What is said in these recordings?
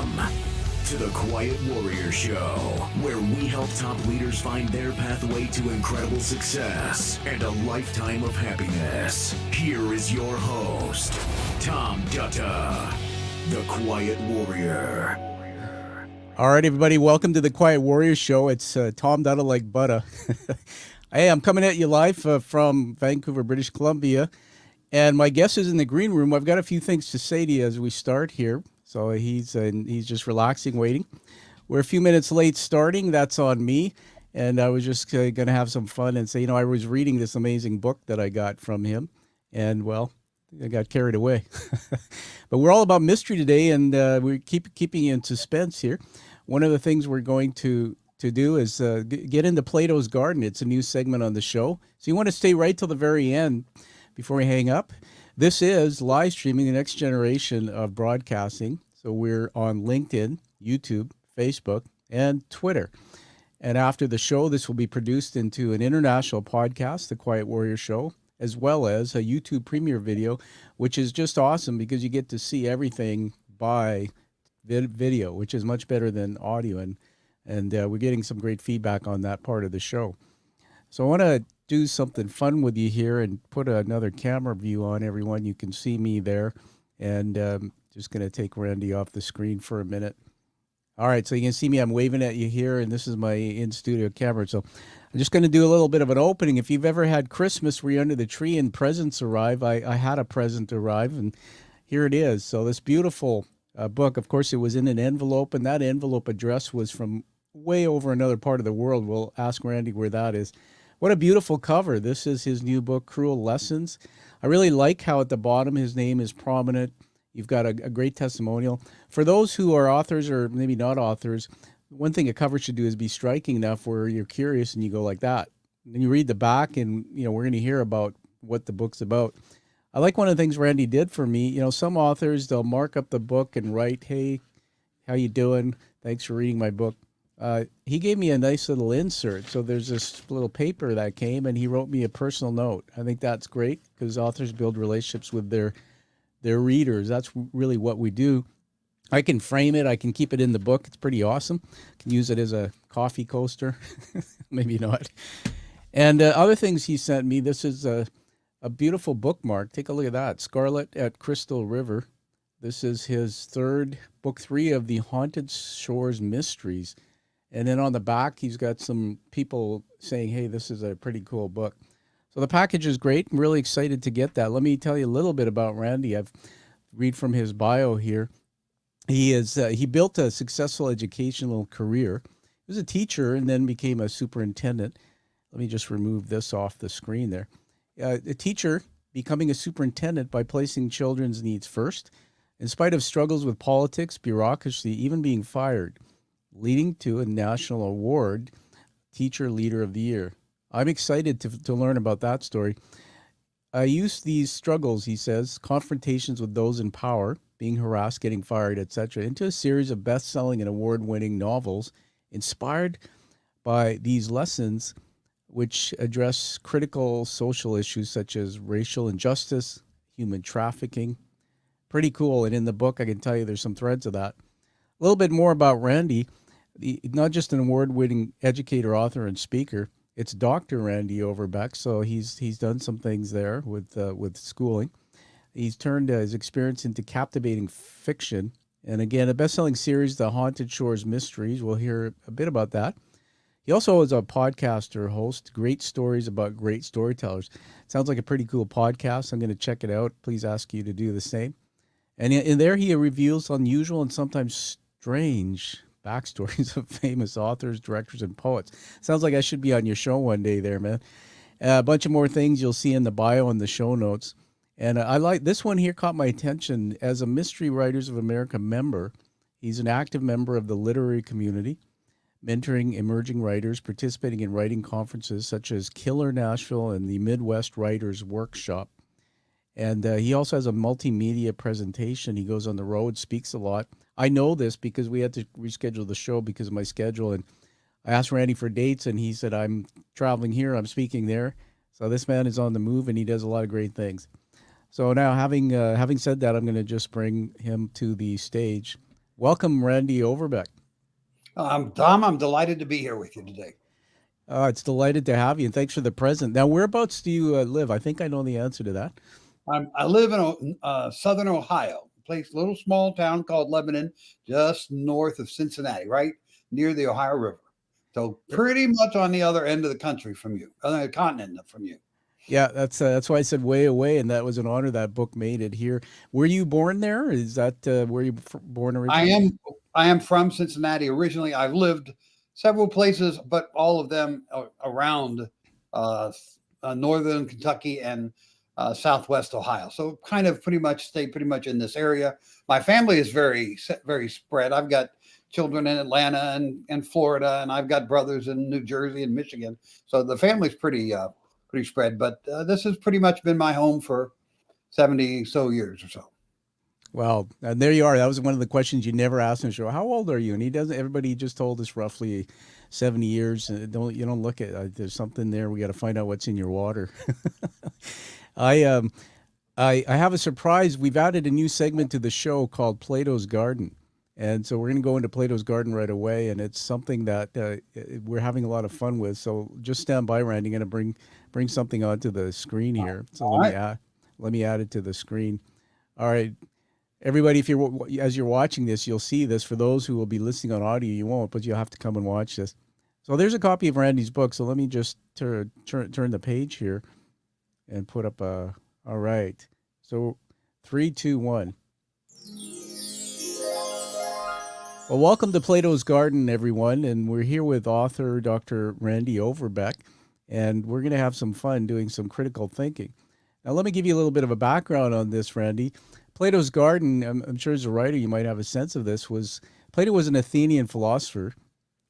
Welcome to the Quiet Warrior Show, where we help top leaders find their pathway to incredible success and a lifetime of happiness. Here is your host, Tom Dutta, the Quiet Warrior. All right, everybody, welcome to the Quiet Warrior Show. It's Tom Dutta like butter. Hey, I'm coming at you live from Vancouver, British Columbia, and my guest is in the green room. I've got a few things to say to you as we start here. So he's just relaxing, waiting. We're a few minutes late starting. That's on me. And I was just going to have some fun and say, I was reading this amazing book that I got from him. And, well, I got carried away. But we're all about mystery today, and we're keeping you in suspense here. One of the things we're going to do is get into Plato's Garden. It's a new segment on the show. So you want to stay right till the very end before we hang up. This is live streaming the next generation of broadcasting. So we're on LinkedIn, YouTube, Facebook, and Twitter. And after the show, this will be produced into an international podcast, The Quiet Warrior Show, as well as a YouTube premiere video, which is just awesome because you get to see everything by video, which is much better than audio. And we're getting some great feedback on that part of the show. So I want to do something fun with you here and put another camera view on everyone. You can see me there. And just going to take Randy off the screen for a minute. All right, so you can see me. I'm waving at you here, and this is my in-studio camera. So I'm just going to do a little bit of an opening. If you've ever had Christmas where you're under the tree and presents arrive, I had a present arrive, and here it is. So this beautiful book, of course, it was in an envelope, and that envelope address was from way over another part of the world. We'll ask Randy where that is. What a beautiful cover. This is his new book, Cruel Lessons. I really like how at the bottom his name is prominent. You've got a great testimonial. For those who are authors or maybe not authors, one thing a cover should do is be striking enough where you're curious and you go like that. Then you read the back and, we're going to hear about what the book's about. I like one of the things Randy did for me. Some authors, they'll mark up the book and write, "Hey, how you doing? Thanks for reading my book." He gave me a nice little insert. So there's this little paper that came, and he wrote me a personal note. I think that's great because authors build relationships with their readers. That's really what we do. I can frame it. I can keep it in the book. It's pretty awesome. Can use it as a coffee coaster. Maybe not. And other things he sent me. This is a beautiful bookmark. Take a look at that. Scarlet at Crystal River. This is his book 3 of the Haunted Shores Mysteries. And then on the back, he's got some people saying, hey, this is a pretty cool book. So the package is great. I'm really excited to get that. Let me tell you a little bit about Randy. I've read from his bio here. He built a successful educational career. He was a teacher and then became a superintendent. Let me just remove this off the screen there. A teacher becoming a superintendent by placing children's needs first, in spite of struggles with politics, bureaucracy, even being fired, leading to a national award, Teacher Leader of the Year. I'm excited to learn about that story. I used these struggles, he says, confrontations with those in power, being harassed, getting fired, etc., into a series of best-selling and award-winning novels inspired by these lessons which address critical social issues such as racial injustice, human trafficking. Pretty cool. And in the book, I can tell you there's some threads of that. A little bit more about Randy. Not just an award-winning educator, author, and speaker. It's Dr. Randy Overbeck, so he's done some things there with schooling. He's turned his experience into captivating fiction. And again, a best-selling series, The Haunted Shores Mysteries. We'll hear a bit about that. He also is a podcaster, host, Great Stories about Great Storytellers. Sounds like a pretty cool podcast. I'm going to check it out. Please ask you to do the same. And in there, he reveals unusual and sometimes strange backstories of famous authors, directors, and poets. Sounds like I should be on your show one day there, man. A bunch of more things you'll see in the bio and the show notes. And I like this one here, caught my attention. As a Mystery Writers of America member, he's an active member of the literary community, mentoring emerging writers, participating in writing conferences such as Killer Nashville and the Midwest Writers Workshop. And he also has a multimedia presentation. He goes on the road, speaks a lot. I know this because we had to reschedule the show because of my schedule. And I asked Randy for dates, and he said, I'm traveling here, I'm speaking there. So this man is on the move, and he does a lot of great things. So now, having said that, I'm going to just bring him to the stage. Welcome, Randy Overbeck. Tom, I'm delighted to be here with you today. It's delighted to have you, and thanks for the present. Now, whereabouts do you live? I think I know the answer to that. I live in southern Ohio, a little small town called Lebanon, just north of Cincinnati, right near the Ohio River. So pretty much on the other end of the country from you, on the continent from you. Yeah, that's why I said way away, and that was an honor that book made it here. Were you born there? Is that where you born I originally? am I am from Cincinnati originally. I've lived several places, but all of them around uh, northern Kentucky and southwest Ohio. So kind of pretty much stay pretty much in this area. My family is very spread. I've got children in Atlanta and Florida, and I've got brothers in New Jersey and Michigan. So the family's pretty spread. But this has pretty much been my home for 70 so years or so. Well, and there you are. That was one of the questions you never asked in the show. How old are you? And he doesn't. Everybody just told us roughly 70 years. Don't you don't look at. There's something there. We got to find out what's in your water. I I have a surprise. We've added a new segment to the show called Plato's Garden. And so we're going to go into Plato's Garden right away, and it's something that we're having a lot of fun with. So just stand by, Randy. I'm going to bring something onto the screen here. So All right. let me add it to the screen. All right, everybody, if you're as you're watching this, you'll see this. For those who will be listening on audio, you won't, but you'll have to come and watch this. So there's a copy of Randy's book. So let me just turn the page here and put up a. All right. So 3, 2, 1. Well, welcome to Plato's Garden, everyone, and we're here with author Dr. Randy Overbeck, and we're going to have some fun doing some critical thinking. Now, let me give you a little bit of a background on this, Randy. Plato's Garden, I'm sure as a writer you might have a sense of this, was Plato was an Athenian philosopher,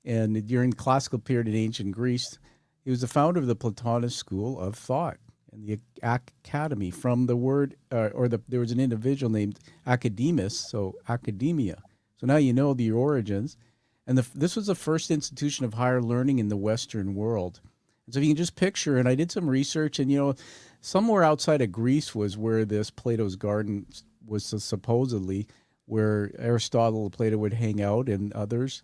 and during the classical period in ancient Greece, he was the founder of the Platonist school of thought and the academy from the word, there was an individual named Academus, so academia. So now you know the origins. And this was the first institution of higher learning in the Western world. And so if you can just picture, and I did some research, and somewhere outside of Greece was where this Plato's Garden was supposedly where Aristotle, Plato would hang out, and others.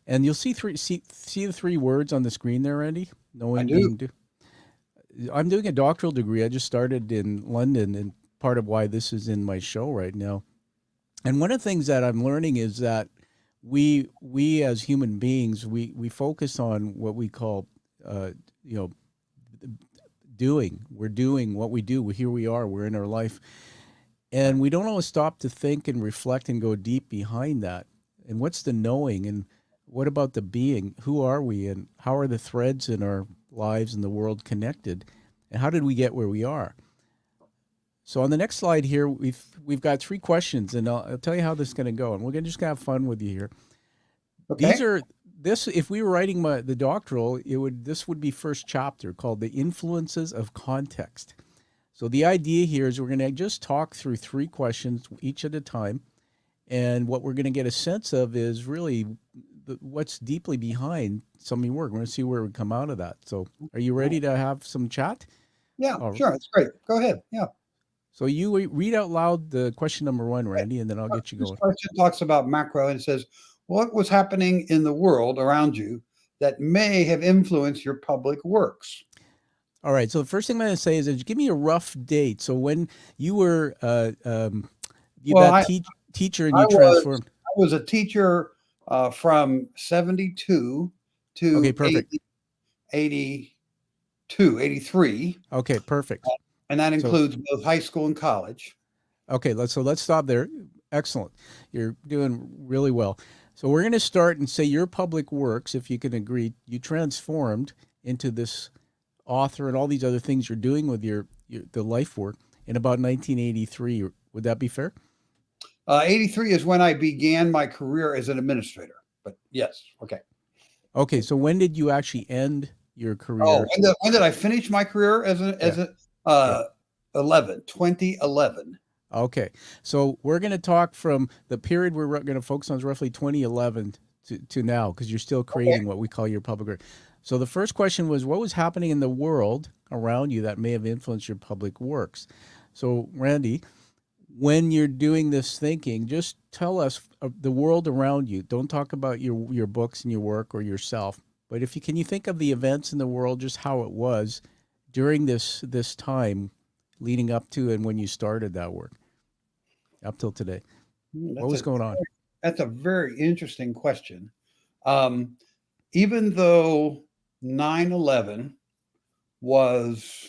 And you'll see the three words on the screen there, Randy? I Knowing, do. being, I'm doing a doctoral degree. I just started in London, and part of why this is in my show right now. And one of the things that I'm learning is that we as human beings we focus on what we call you know doing. We're doing what we do. Here we are. We're in our life, and we don't always stop to think and reflect and go deep behind that. And what's the knowing? And what about the being? Who are we? And how are the threads in our lives and the world connected? And how did we get where we are? So on the next slide here, we've got three questions, and I'll tell you how this is going to go, and we're going to just have fun with you here. Okay. These are this. If we were writing the doctoral, this would be first chapter called "The Influences of Context." So the idea here is we're going to just talk through three questions each at a time, and what we're going to get a sense of is really what's deeply behind some of your work. We're going to see where we come out of that. So, are you ready to have some chat? Yeah, All right. sure. That's great. Go ahead. Yeah. So you read out loud the question number one, Randy, and then I'll get you This going. question talks about macro and it says, what was happening in the world around you that may have influenced your public works? All right. So the first thing I'm going to say is give me a rough date. So when you were Well, that teacher and I you was transformed. I was a teacher from 72 Okay, to perfect. 82, 83, Okay, perfect. and that So includes both high school and college. okay, let's stop there. Excellent. You're doing really well. So we're going to start and say your public works, if you can agree, you transformed into this author and all these other things you're doing with the life work in about 1983. Would that be fair? 83 is when I began my career as an administrator. But yes, okay. Okay, so when did you actually end your Oh, career? when did I finish my career as Yeah, a yeah. 2011? Okay, so we're going to talk from the period we're going to focus on is roughly 2011 to now, because you're still Okay. creating what we call your public work. So the first question was, what was happening in the world around you that may have influenced your public works? So Randy, when you're doing this thinking, just tell us the world around you. Don't talk about your books and your work or yourself, but if you can, you think of the events in the world, just how it was during this time leading up to and when you started that work up till today. What That's was a going on? that's a very interesting question. Um, Even though 9/11 was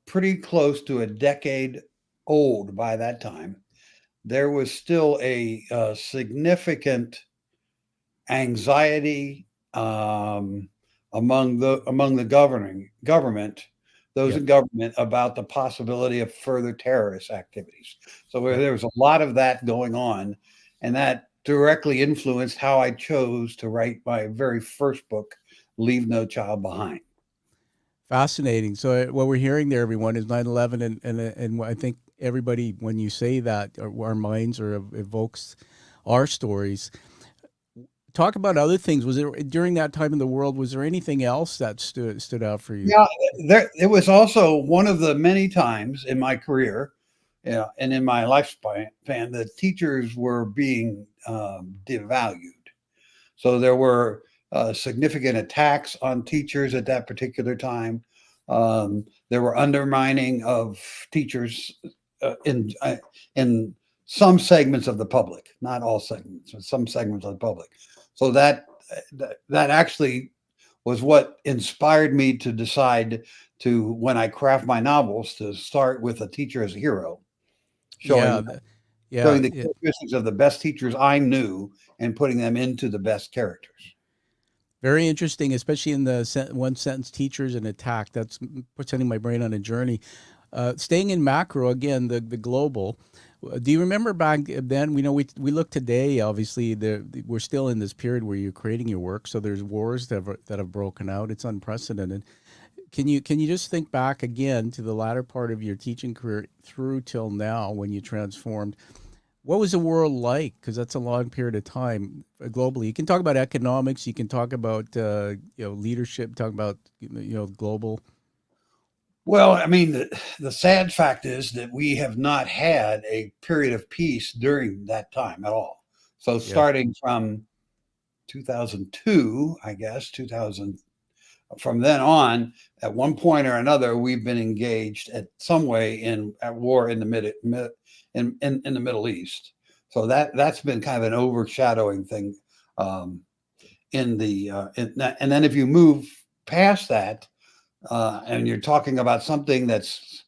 pretty close to a decade old by that time, there was still a significant anxiety among the governing government, those Yep. in government, about the possibility of further terrorist activities. So Yep. there was a lot of that going on, and that directly influenced how I chose to write my very first book, Leave No Child Behind. Fascinating. So what we're hearing there, everyone, is 9/11, and I think everybody, when you say that, our minds or evokes our stories. Talk about other things. Was there during that time in the world? Was there anything else that stood out for you? Yeah, it was also one of the many times in my career, yeah, and in my lifespan, that teachers were being devalued. So there were significant attacks on teachers at that particular time. There were undermining of teachers in some segments of the public, not all segments, but some segments of the public. So that actually was what inspired me to decide to, when I craft my novels, to start with a teacher as a hero, Yeah, showing yeah. showing the characteristics of the best teachers I knew and putting them into the best characters. Very interesting, especially in the one sentence teachers and attack. That's sending my brain on a journey. Staying in macro again, the global. Do you remember back then? We know we look today. Obviously, we're still in this period where you're creating your work. So there's wars that have broken out. It's unprecedented. Can you just think back again to the latter part of your teaching career through till now when you transformed? What was the world like? Because that's a long period of time globally. You can talk about economics. You can talk about leadership. Talk about global. Well, I mean, the sad fact is that we have not had a period of peace during that time at all. So Yeah. starting from 2002, I guess, 2000, from then on, at one point or another, we've been engaged at some way at war in the in the Middle East. So that's been kind of an overshadowing thing. And then if you move past that, and you're talking about something that's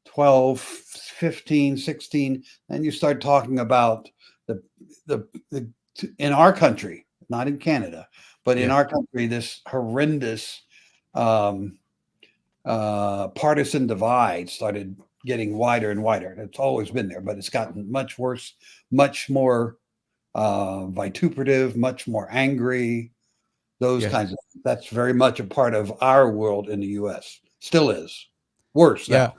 12, 15, 16, then you start talking about the the in our country, not in Canada, but in Yeah. our country, this horrendous um, partisan divide started getting wider and wider. And it's always been there, but it's gotten much worse, much more vituperative, much more angry. Those Yeah. kinds of. That's very much a part of our world in the U.S. Still is worse Yeah. now.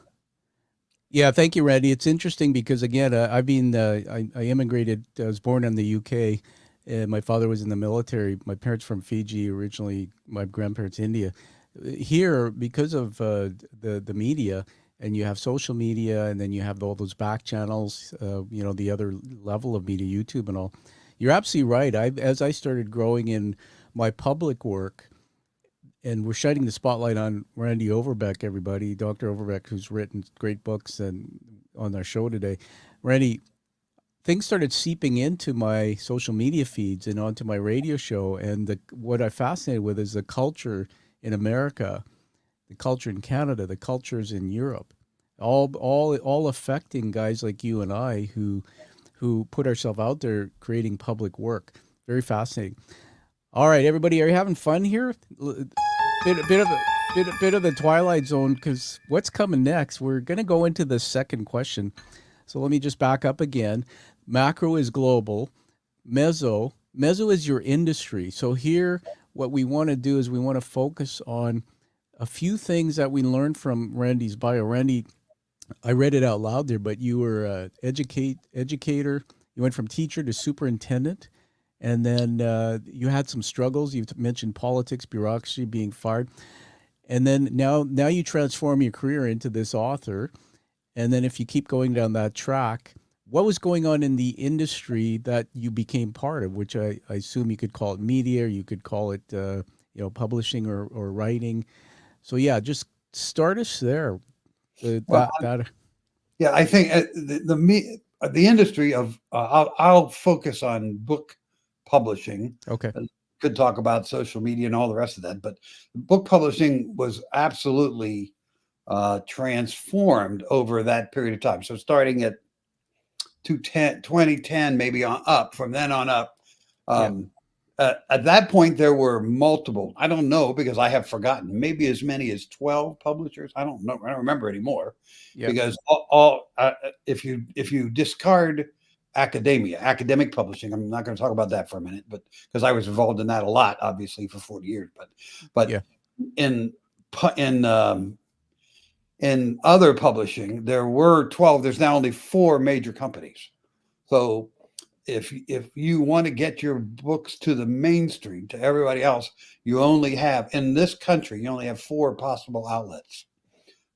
Yeah. Thank you, Randy. It's interesting because again, I immigrated. I was born in the UK. And my father was in the military. My parents from Fiji originally. My grandparents India. Here, because of the media, and you have social media, and then you have all those back channels. The other level of media, YouTube and all. You're absolutely right. As I started growing in my public work, and we're shining the spotlight on Randy Overbeck, everybody, Dr. Overbeck, who's written great books and on our show today. Randy, things started seeping into my social media feeds and onto my radio show. And what I'm fascinated with is the culture in America, the culture in Canada, the cultures in Europe, all affecting guys like you and I who put ourselves out there creating public work. Very fascinating. All right, everybody, are you having fun here? Bit of the Twilight Zone, because what's coming next? We're going to go into the second question. So let me just back up again. Macro is global. Meso is your industry. So here, what we want to do is we want to focus on a few things that we learned from Randy's bio. Randy, I read it out loud there, but you were educator. You went from teacher to superintendent, and then you had some struggles. You mentioned politics, bureaucracy, being fired, and then now you transform your career into this author. And then if you keep going down that track, what was going on in the industry that you became part of, which I assume you could call it media, or you could call it, publishing or writing. So yeah, just start us there. Well, That yeah, I think the industry of I'll focus on book publishing. okay. Could talk about social media and all the rest of that, but book publishing was absolutely transformed over that period of time. So starting at 2010, maybe on up, from then on up. Yeah. At that point, there were multiple, I don't know because I have forgotten, maybe as many as 12 publishers. I don't know. I don't remember anymore Yeah. because if you discard academic publishing, I'm not going to talk about that for a minute, but because I was involved in that a lot, obviously for 40 years, but Yeah. in in other publishing, there were 12. There's now only 4 major companies. So if you want to get your books to the mainstream, to everybody else, you only have, in this country, you only have 4 possible outlets.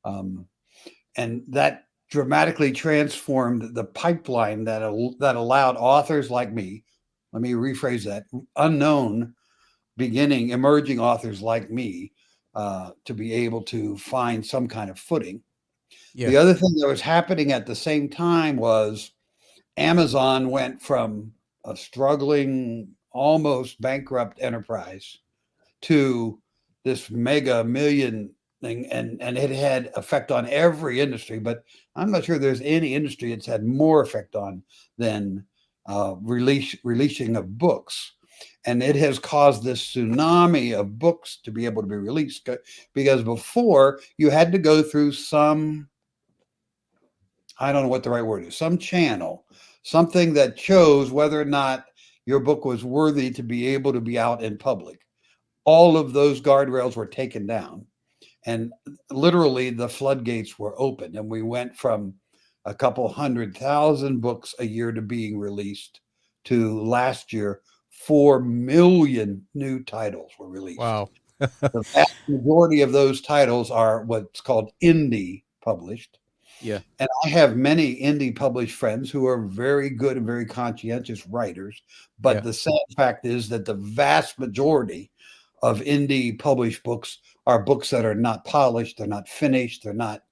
And that dramatically transformed the pipeline that allowed authors like me, let me rephrase that, unknown, emerging authors like me, to be able to find some kind of footing. Yeah. The other thing that was happening at the same time was Amazon went from a struggling, almost bankrupt enterprise to this mega million thing, and it had effect on every industry. But I'm not sure there's any industry it's had more effect on than releasing of books. And it has caused this tsunami of books to be able to be released, because before you had to go through some, I don't know what the right word is, some channel, something that chose whether or not your book was worthy to be able to be out in public. All of those guardrails were taken down, and literally the floodgates were open. And we went from a couple 100,000 books a year to being released to last year, 4 million new titles were released. Wow. The vast majority of those titles are what's called indie published. Yeah. And I have many indie published friends who are very good and very conscientious writers. But Yeah. the sad fact is that the vast majority of indie published books are books that are not polished, they're not finished, they're not.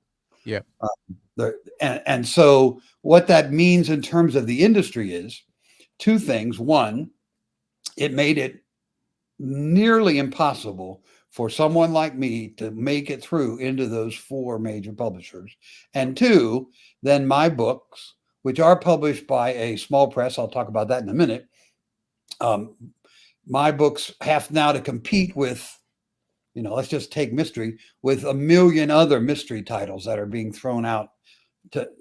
Yeah. And so what that means in terms of the industry is 2 things. One, it made it nearly impossible for someone like me to make it through into those 4 major publishers. And 2, then my books, which are published by a small press, I'll talk about that in a minute. My books have now to compete with, let's just take mystery, with a million other mystery titles that are being thrown out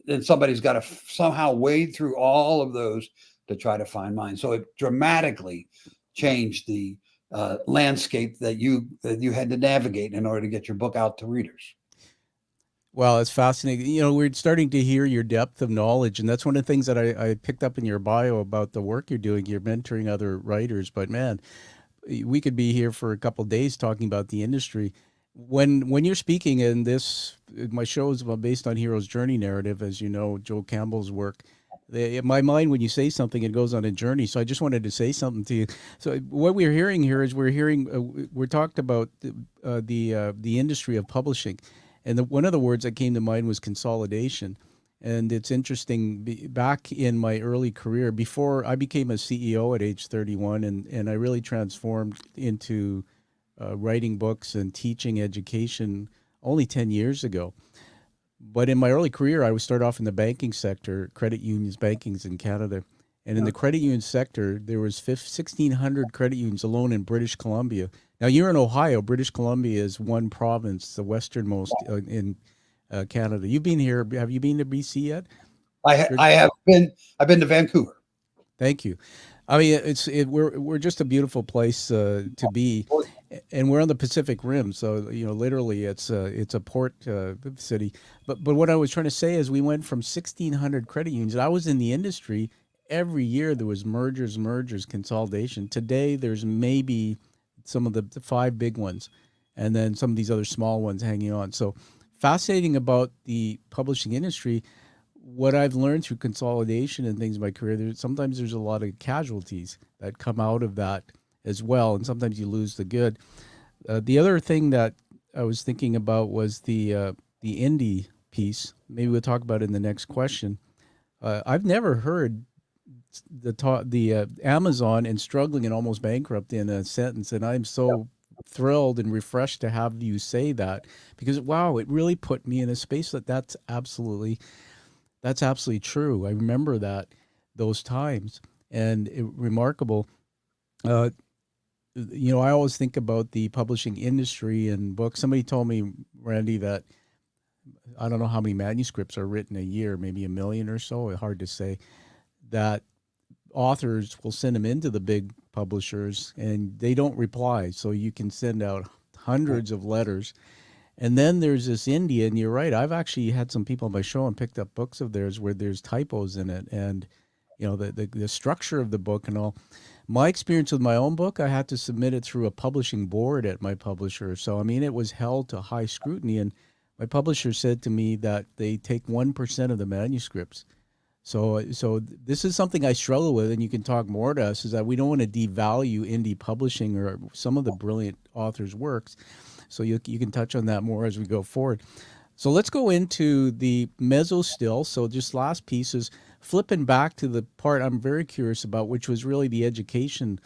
and somebody's got to somehow wade through all of those to try to find mine. So it dramatically changed the landscape that you had to navigate in order to get your book out to readers. Well, it's fascinating. We're starting to hear your depth of knowledge, and that's one of the things that I picked up in your bio about the work you're doing. You're mentoring other writers, but man, we could be here for a couple of days talking about the industry. When you're speaking, and my show is based on Hero's Journey narrative, as you know, Joe Campbell's work. In my mind, when you say something, it goes on a journey. So I just wanted to say something to you. So what we're hearing here is we're talked about the industry of publishing, and one of the words that came to mind was consolidation. And it's interesting, back in my early career, before I became a CEO at age 31, and I really transformed into writing books and teaching education only 10 years ago. But in my early career, I would start off in the banking sector, credit unions, bankings in Canada. And in the credit union sector, there was 1,600 credit unions alone in British Columbia. Now, you're in Ohio. British Columbia is one province, the westernmost in Canada. You've been here. Have you been to BC yet? I have been. I've been to Vancouver. Thank you. I mean, we're just a beautiful place to be, and we're on the Pacific Rim, so literally it's a port city. But what I was trying to say is we went from 1,600 credit unions. And I was in the industry. Every year there was mergers, consolidation. Today there's maybe some of the 5 big ones, and then some of these other small ones hanging on. So fascinating about the publishing industry, what I've learned through consolidation and things in my career, sometimes there's a lot of casualties that come out of that as well, and sometimes you lose the good. The other thing that I was thinking about was the indie piece. Maybe we'll talk about it in the next question. I've never heard the Amazon and struggling and almost bankrupt in a sentence, and I'm so thrilled and refreshed to have you say that, because wow, it really put me in a space that's absolutely true. I remember those times, and remarkable. Uh, I always think about the publishing industry and books. Somebody told me, Randy, that I don't know how many manuscripts are written a year, maybe a million or so. Hard to say. That authors will send them into the big publishers and they don't reply. So you can send out hundreds of letters. And then there's this India, and you're right. I've actually had some people on my show and picked up books of theirs where there's typos in it, and the structure of the book and all. My experience with my own book, I had to submit it through a publishing board at my publisher. So I mean, it was held to high scrutiny, and my publisher said to me that they take 1% of the manuscripts. So this is something I struggle with, and you can talk more to us, is that we don't want to devalue indie publishing or some of the brilliant authors' works. So you can touch on that more as we go forward. So let's go into the mezzo still. So just last piece is flipping back to the part I'm very curious about, which was really the education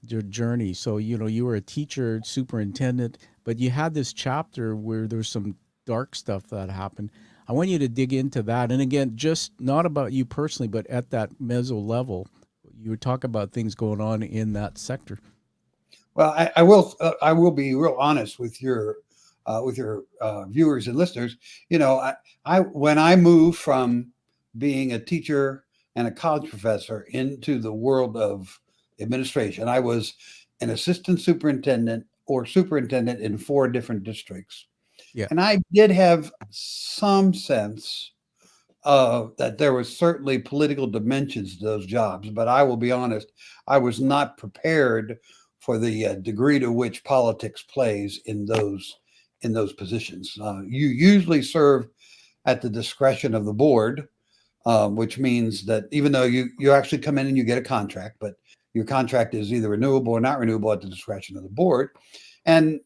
journey. So, you were a teacher, superintendent, but you had this chapter where there's some dark stuff that happened. I want you to dig into that. And again, just not about you personally, but at that mezzo level, you would talk about things going on in that sector. Well, I will be real honest with your viewers and listeners. I when I moved from being a teacher and a college professor into the world of administration, I was an assistant superintendent or superintendent in 4 different districts. Yeah. And I did have some sense that there was certainly political dimensions to those jobs, but I will be honest, I was not prepared for the degree to which politics plays in those positions. You usually serve at the discretion of the board, which means that even though you actually come in and you get a contract, but your contract is either renewable or not renewable at the discretion of the board. And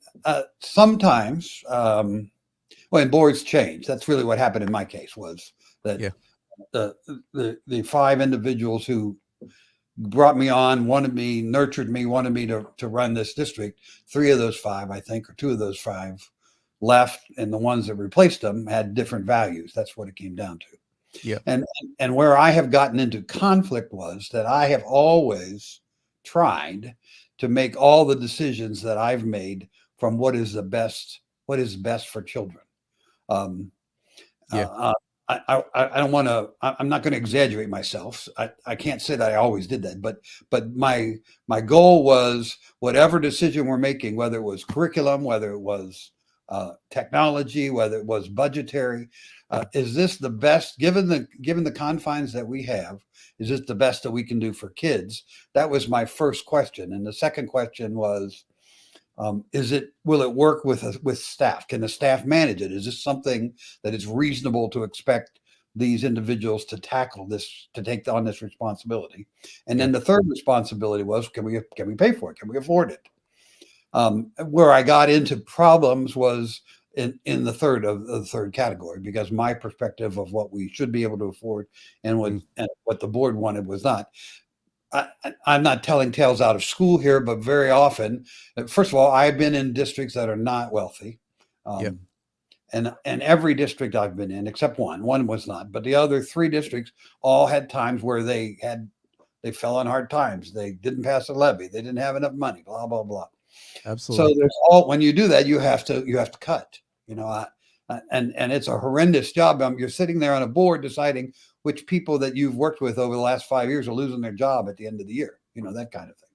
sometimes, when boards change, that's really what happened in my case, was that Yeah. the 5 individuals who brought me on, wanted me, nurtured me, wanted me to run this district. 3 of those 5, I think, or 2 of those 5 left, and the ones that replaced them had different values. That's what it came down to. Yeah. And where I have gotten into conflict was that I have always tried to make all the decisions that I've made from what is best for children. Um, Yeah. I don't want to. I'm not going to exaggerate myself. I can't say that I always did that, but my goal was whatever decision we're making, whether it was curriculum, whether it was technology, whether it was budgetary, is this the best given the confines that we have? Is this the best that we can do for kids? That was my first question, and the second question was, will it work with staff? Can the staff manage it? Is this something that it's reasonable to expect these individuals to tackle this, to take on this responsibility? And then the third responsibility was, can we pay for it? Can we afford it? Where I got into problems was in the third category, because my perspective of what we should be able to afford and what the board wanted was not. I'm not telling tales out of school here, but very often, first of all, I've been in districts that are not wealthy. Yep. And every district I've been in, except one was not, but the other 3 districts all had times where they fell on hard times. They didn't pass a levy. They didn't have enough money, blah, blah, blah. Absolutely. So when you do that, you have to cut, and it's a horrendous job. You're sitting there on a board deciding which people that you've worked with over the last 5 years are losing their job at the end of the year, that kind of thing.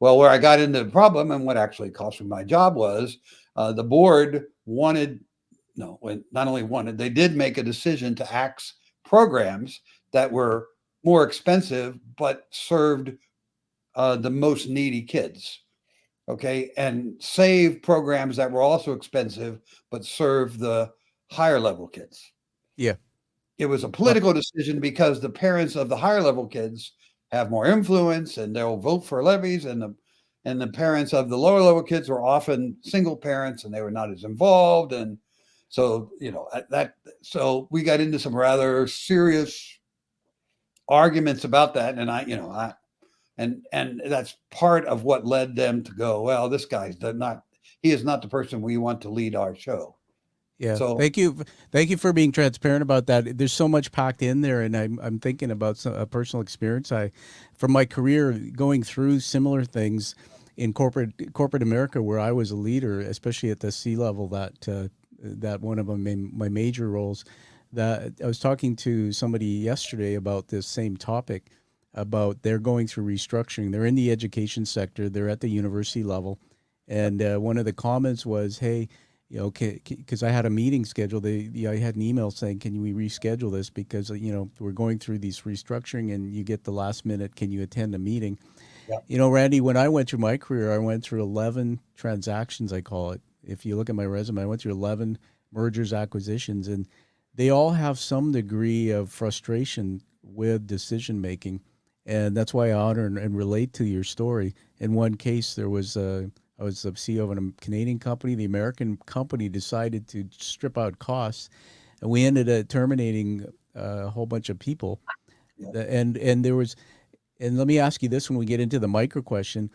Well, where I got into the problem and what actually cost me my job was the board not only wanted, they did make a decision to axe programs that were more expensive, but served the most needy kids. Okay. And save programs that were also expensive, but serve the higher level kids. Yeah. It was a political decision because the parents of the higher level kids have more influence and they'll vote for levies, and the parents of the lower level kids were often single parents and they were not as involved. And so, so we got into some rather serious arguments about that. And and that's part of what led them to go, well, this guy's he is not the person we want to lead our show. Yeah. So Thank you for being transparent about that. There's so much packed in there, and I'm thinking about a personal experience from my career, going through similar things in corporate America, where I was a leader, especially at the C level. That one of my major roles. That I was talking to somebody yesterday about this same topic, about they're going through restructuring. They're in the education sector. They're at the university level, and one of the comments was, "Hey, because I had a meeting scheduled. I had an email saying, can we reschedule this? Because, we're going through these restructuring and you get the last minute, can you attend a meeting?" yeah. Randy, when I went through my career, I went through 11 transactions, I call it. If you look at my resume, I went through 11 mergers, acquisitions, and they all have some degree of frustration with decision making. And that's why I honor and relate to your story. In one case, I was the CEO of a Canadian company. The American company decided to strip out costs, and we ended up terminating a whole bunch of people. Yeah. And there was, and let me ask you this when we get into the micro question.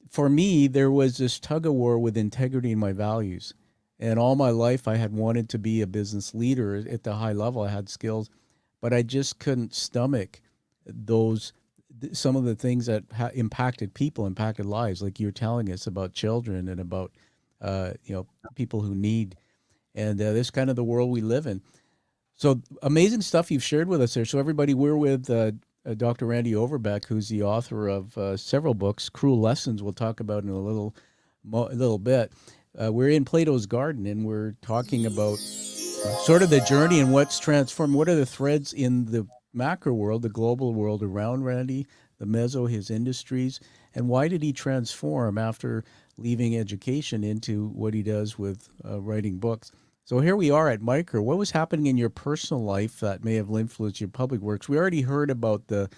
For me, there was this tug of war with integrity and my values. And all my life, I had wanted to be a business leader at the high level. I had skills, but I just couldn't stomach some of the things that impacted people, impacted lives, like you're telling us about children and about people who need, and this kind of the world we live in. So amazing stuff you've shared with us there. So everybody, we're with Dr. Randy Overbeck, who's the author of several books. Cruel Lessons we'll talk about in a little bit. We're in Plato's Garden, and we're talking about sort of the journey and what's transformed. What are the threads in the macro world, the global world around Randy, the meso, his industries, and why did he transform after leaving education into what he does with writing books? So here we are at micro. What was happening in your personal life that may have influenced your public works? We already heard about the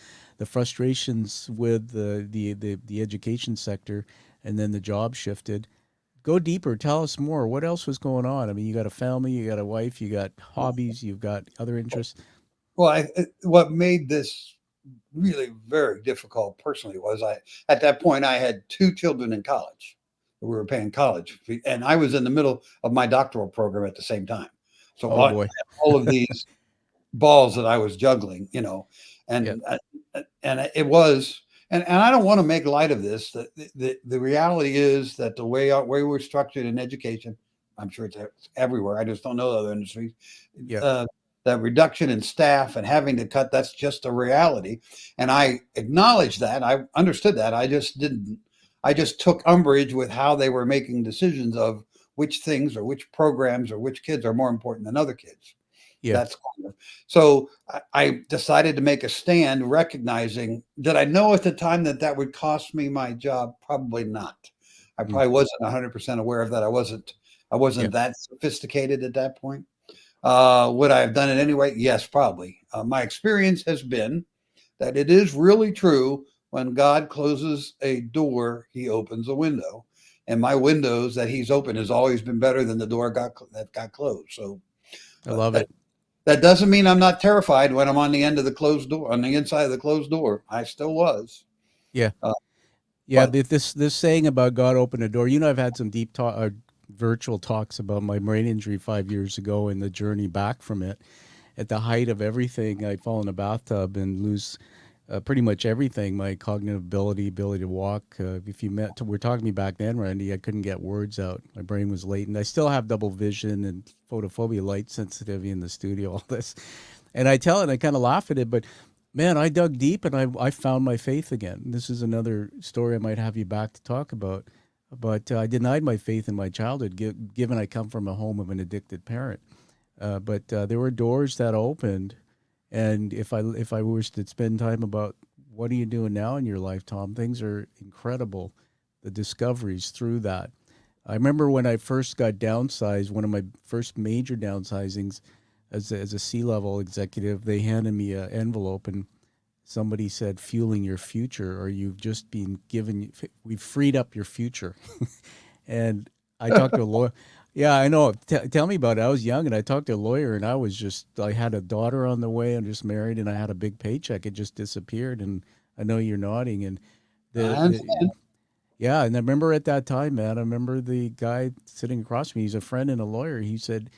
frustrations with the education sector, and then the job shifted. Go deeper. Tell us more. What else was going on? I mean, you got a family, you got a wife, you got hobbies, you've got other interests. Well, what made this really very difficult personally was at that point I had two children in college. We were paying college, and I was in the middle of my doctoral program at the same time. So Oh boy, all of these balls that I was juggling, and yep. and it was, and I don't want to make light of this. The reality is that the way we're structured in education, I'm sure it's everywhere. I just don't know other industries. Yep. That reduction in staff and having to cut, that's just a reality. And I acknowledge that. I understood that. I just took umbrage with how they were making decisions of which things or which programs or which kids are more important than other kids. Yeah. That's so I decided to make a stand, recognizing that I know at the time that would cost me my job. Probably not. I probably wasn't 100% aware of that. I wasn't Yeah. that sophisticated at that point. Would I have done it anyway? Yes, probably. My experience has been that it is really true. When God closes a door, he opens a window. And my windows that he's opened has always been better than the door that got closed. So I love it. That doesn't mean I'm not terrified when I'm on the end of the closed door, on the inside of the closed door. I still was. Yeah. But This saying about God opened a door. I've had some deep talk, virtual talks about my brain injury 5 years ago and the journey back from it. At the height of everything, I fall in a bathtub and lose pretty much everything. My cognitive ability to walk. If you were talking to me back then, Randy, I couldn't get words out. My brain was latent. I still have double vision and photophobia, light sensitivity in the studio, all this. And I tell it, and I kind of laugh at it, but man, I dug deep and I found my faith again. This is another story I might have you back to talk about. But I denied my faith in my childhood, given I come from a home of an addicted parent. But there were doors that opened, and if I was to spend time about what are you doing now in your life, Tom, things are incredible. The discoveries through that. I remember when I first got downsized, one of my first major downsizings as a C-level executive, they handed me an envelope and somebody said, "Fueling your future," or "You've just been given, we've freed up your future." And I talked to a lawyer. Yeah, I know. Tell me about it. I was young and I talked to a lawyer and I had a daughter on the way. I'm just married and I had a big paycheck. It just disappeared. And I know you're nodding. And I the understand. yeah, and I remember at that time, man, I remember the guy sitting across from me. He's a friend and a lawyer. He said,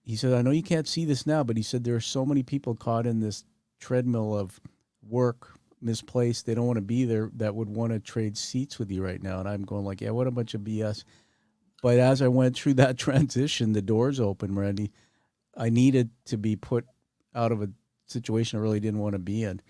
"I know you can't see this now, but he said there are so many people caught in this treadmill of work misplaced. They don't want to be there that would want to trade seats with you right now." And I'm going like, yeah, what a bunch of BS. But as I went through that transition, the doors opened, Randy. I needed to be put out of a situation I really didn't want to be in.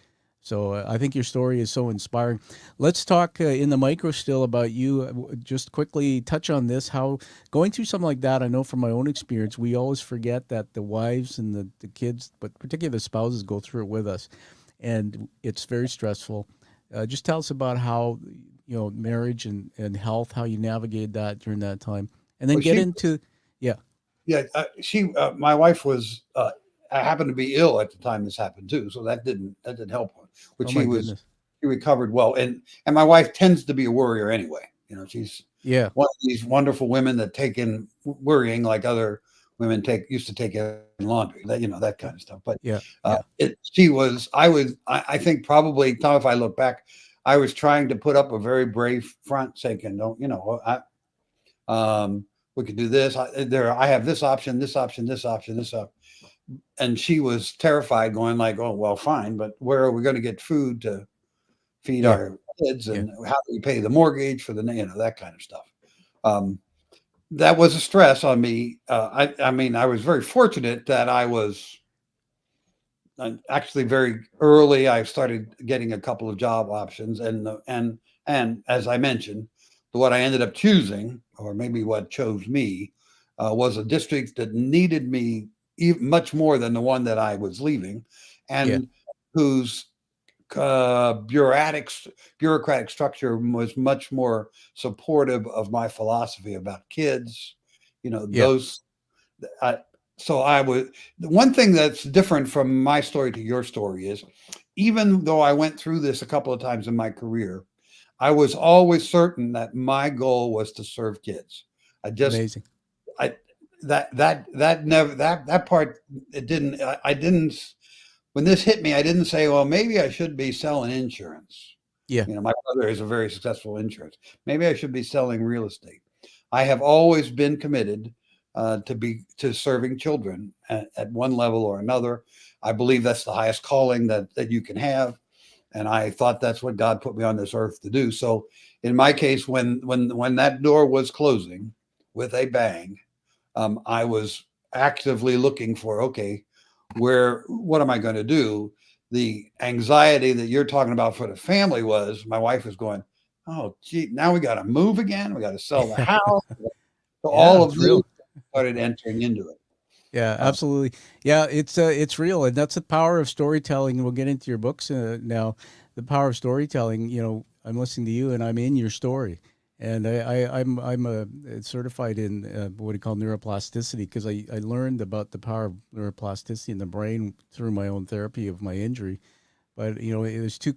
So I think your story is so inspiring. Let's talk in the micro still about you. Just quickly touch on this. How going through something like that, I know from my own experience, we always forget that the wives and the kids, but particularly the spouses, go through it with us. And it's very stressful. Just tell us about how, marriage and health, how you navigated that during that time. And then Well, get into, yeah, yeah, my wife was, I happened to be ill at the time this happened too, so that didn't help her. But oh my goodness. she recovered well, and my wife tends to be a worrier anyway. She's Yeah, one of these wonderful women that take in worrying like other women used to take in laundry, that kind of stuff. But yeah, yeah, I think probably, Tom, if I look back, I was trying to put up a very brave front, saying, don't, we could do this. I have this option, this option, this option, this option. And she was terrified, going like, "Oh, well, fine, but where are we going to get food to feed yeah, our kids, yeah. and how do we pay the mortgage for that kind of stuff?" That was a stress on me. I mean, I was very fortunate that I was actually very early. I started getting a couple of job options, and as I mentioned, what I ended up choosing, or maybe what chose me, was a district that needed me much more than the one that I was leaving, Yeah. and whose bureaucratic structure was much more supportive of my philosophy about kids. Yeah. Those. I, so I would. The one thing that's different from my story to your story is, even though I went through this a couple of times in my career, I was always certain that my goal was to serve kids. I just, Amazing. I, that never, that part, it didn't, I didn't, when this hit me, I didn't say, well, maybe I should be selling insurance. Yeah. My brother is a very successful insurance. Maybe I should be selling real estate. I have always been committed to serving children at one level or another. I believe that's the highest calling that you can have, and I thought that's what God put me on this earth to do. So, in my case, when that door was closing with a bang, I was actively looking for, okay, what am I going to do? The anxiety that you're talking about for the family was, my wife was going, "Oh, gee, now we got to move again. We got to sell the house." So Yeah, all of it's those real. started entering into it. Yeah, Uh, absolutely. Yeah, it's real, and that's the power of storytelling. And we'll get into your books now. The power of storytelling. I'm listening to you, and I'm in your story. And I'm certified in what we call neuroplasticity because I learned about the power of neuroplasticity in the brain through my own therapy of my injury. But it was two.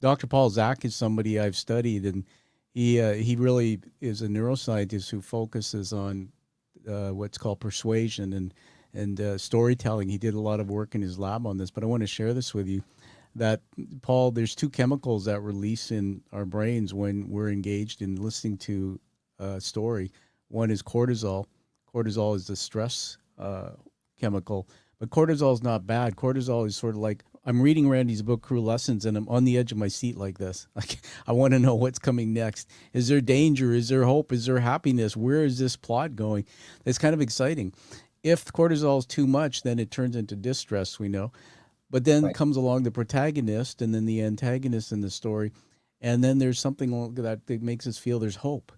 Dr. Paul Zak is somebody I've studied, and he really is a neuroscientist who focuses on what's called persuasion and storytelling. He did a lot of work in his lab on this, but I want to share this with you. That Paul, there's two chemicals that release in our brains when we're engaged in listening to a story. One is cortisol. Cortisol is the stress chemical, but cortisol is not bad. Cortisol is sort of like I'm reading Randy's book, Cruel Lessons, and I'm on the edge of my seat like this. Like I want to know what's coming next. Is there danger? Is there hope? Is there happiness? Where is this plot going? It's kind of exciting. If cortisol is too much, then it turns into distress. We know. But then right. comes along the protagonist and then the antagonist in the story. And then there's something that makes us feel there's hope.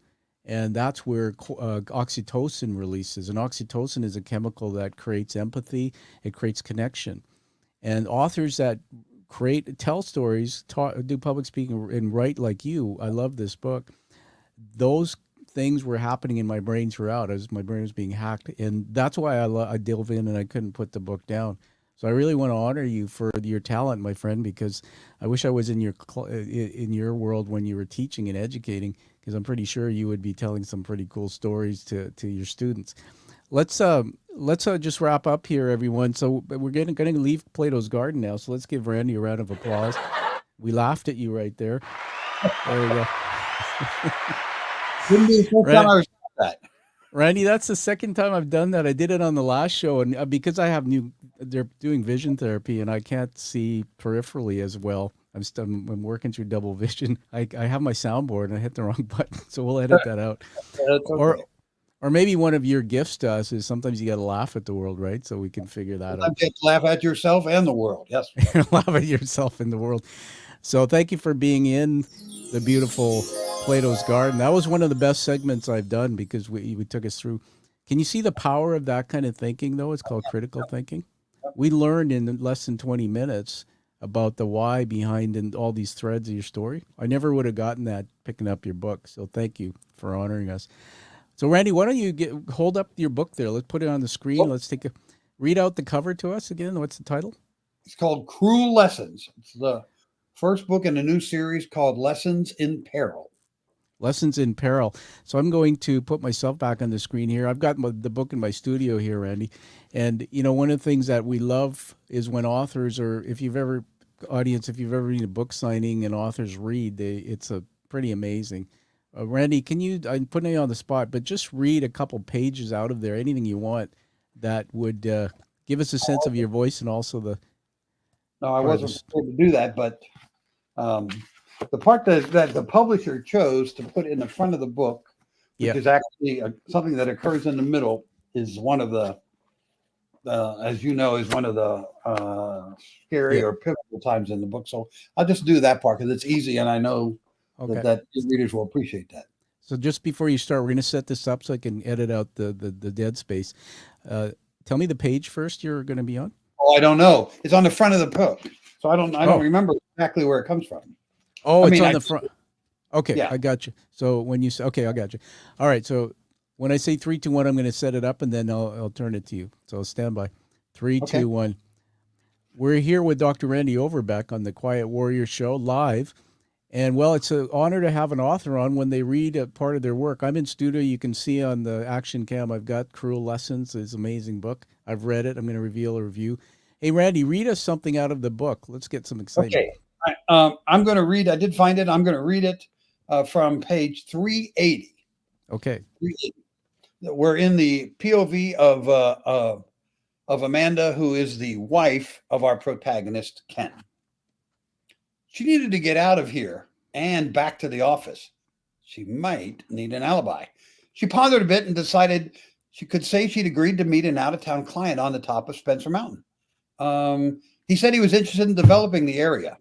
And that's where oxytocin releases. And oxytocin is a chemical that creates empathy, it creates connection. And authors that tell stories, do public speaking, and write like you, I love this book. Those things were happening in my brain throughout as my brain was being hacked. And that's why I delve in and I couldn't put the book down. So I really want to honor you for your talent, my friend, because I wish I was in your world when you were teaching and educating, because I'm pretty sure you would be telling some pretty cool stories to your students. Let's just wrap up here, everyone. So we're going to leave Plato's Garden now. So let's give Randy a round of applause. We laughed at you right there. There we go. Wouldn't be the first time I was that. Randy, that's the second time I've done that. I did it on the last show, and because I have they're doing vision therapy, and I can't see peripherally as well. I'm working through double vision. I have my soundboard, and I hit the wrong button, so we'll edit that out. That's okay. Or maybe one of your gifts to us is sometimes you got to laugh at the world, right? So we can figure that out. Just laugh at yourself and the world. Yes. Laugh at yourself in the world. So thank you for being in the beautiful Plato's Garden. That was one of the best segments I've done because we took us through. Can you see the power of that kind of thinking, though? It's called critical thinking. We learned in less than 20 minutes about the why behind and all these threads of your story. I never would have gotten that picking up your book. So thank you for honoring us. So Randy, why don't you hold up your book there? Let's put it on the screen. Let's read out the cover to us again. What's the title? It's called Cruel Lessons. It's the first book in a new series called Lessons in Peril. Lessons in Peril. So I'm going to put myself back on the screen here. I've got the book in my studio here, Randy. And, one of the things that we love is when authors, or if you've ever been a book signing and authors read, it's a pretty amazing. Randy, I'm putting you on the spot, but just read a couple pages out of there, anything you want that would give us a sense of your voice and also the... No, I wasn't prepared to do that, but the part that the publisher chose to put in the front of the book, which is actually something that occurs in the middle, is one of the, as you know, is one of the scary or pivotal times in the book. So I'll just do that part because it's easy, and I know that your readers will appreciate that. So just before you start, we're going to set this up so I can edit out the dead space. Tell me the page first you're going to be on. Oh, I don't know. It's on the front of the book, so I don't remember exactly where it comes from. Oh, it's on the front. Okay, yeah. I got you. So when you say, okay, I got you. All right, so when I say 3, 2, 1, I'm going to set it up, and then I'll turn it to you. So stand by. 3, 2, 1. We're here with Dr. Randy Overbeck on the Quiet Warrior Show live. And, well, it's an honor to have an author on when they read a part of their work. I'm in studio. You can see on the action cam I've got Cruel Lessons. It's an amazing book. I've read it. I'm going to reveal a review. Hey, Randy, read us something out of the book. Let's get some excitement. Okay. I'm going to read. I did find it. I'm going to read it from page 380. Okay. 380. We're in the POV of Amanda, who is the wife of our protagonist, Ken. She needed to get out of here and back to the office. She might need an alibi. She pondered a bit and decided she could say she'd agreed to meet an out-of-town client on the top of Spencer Mountain. He said he was interested in developing the area.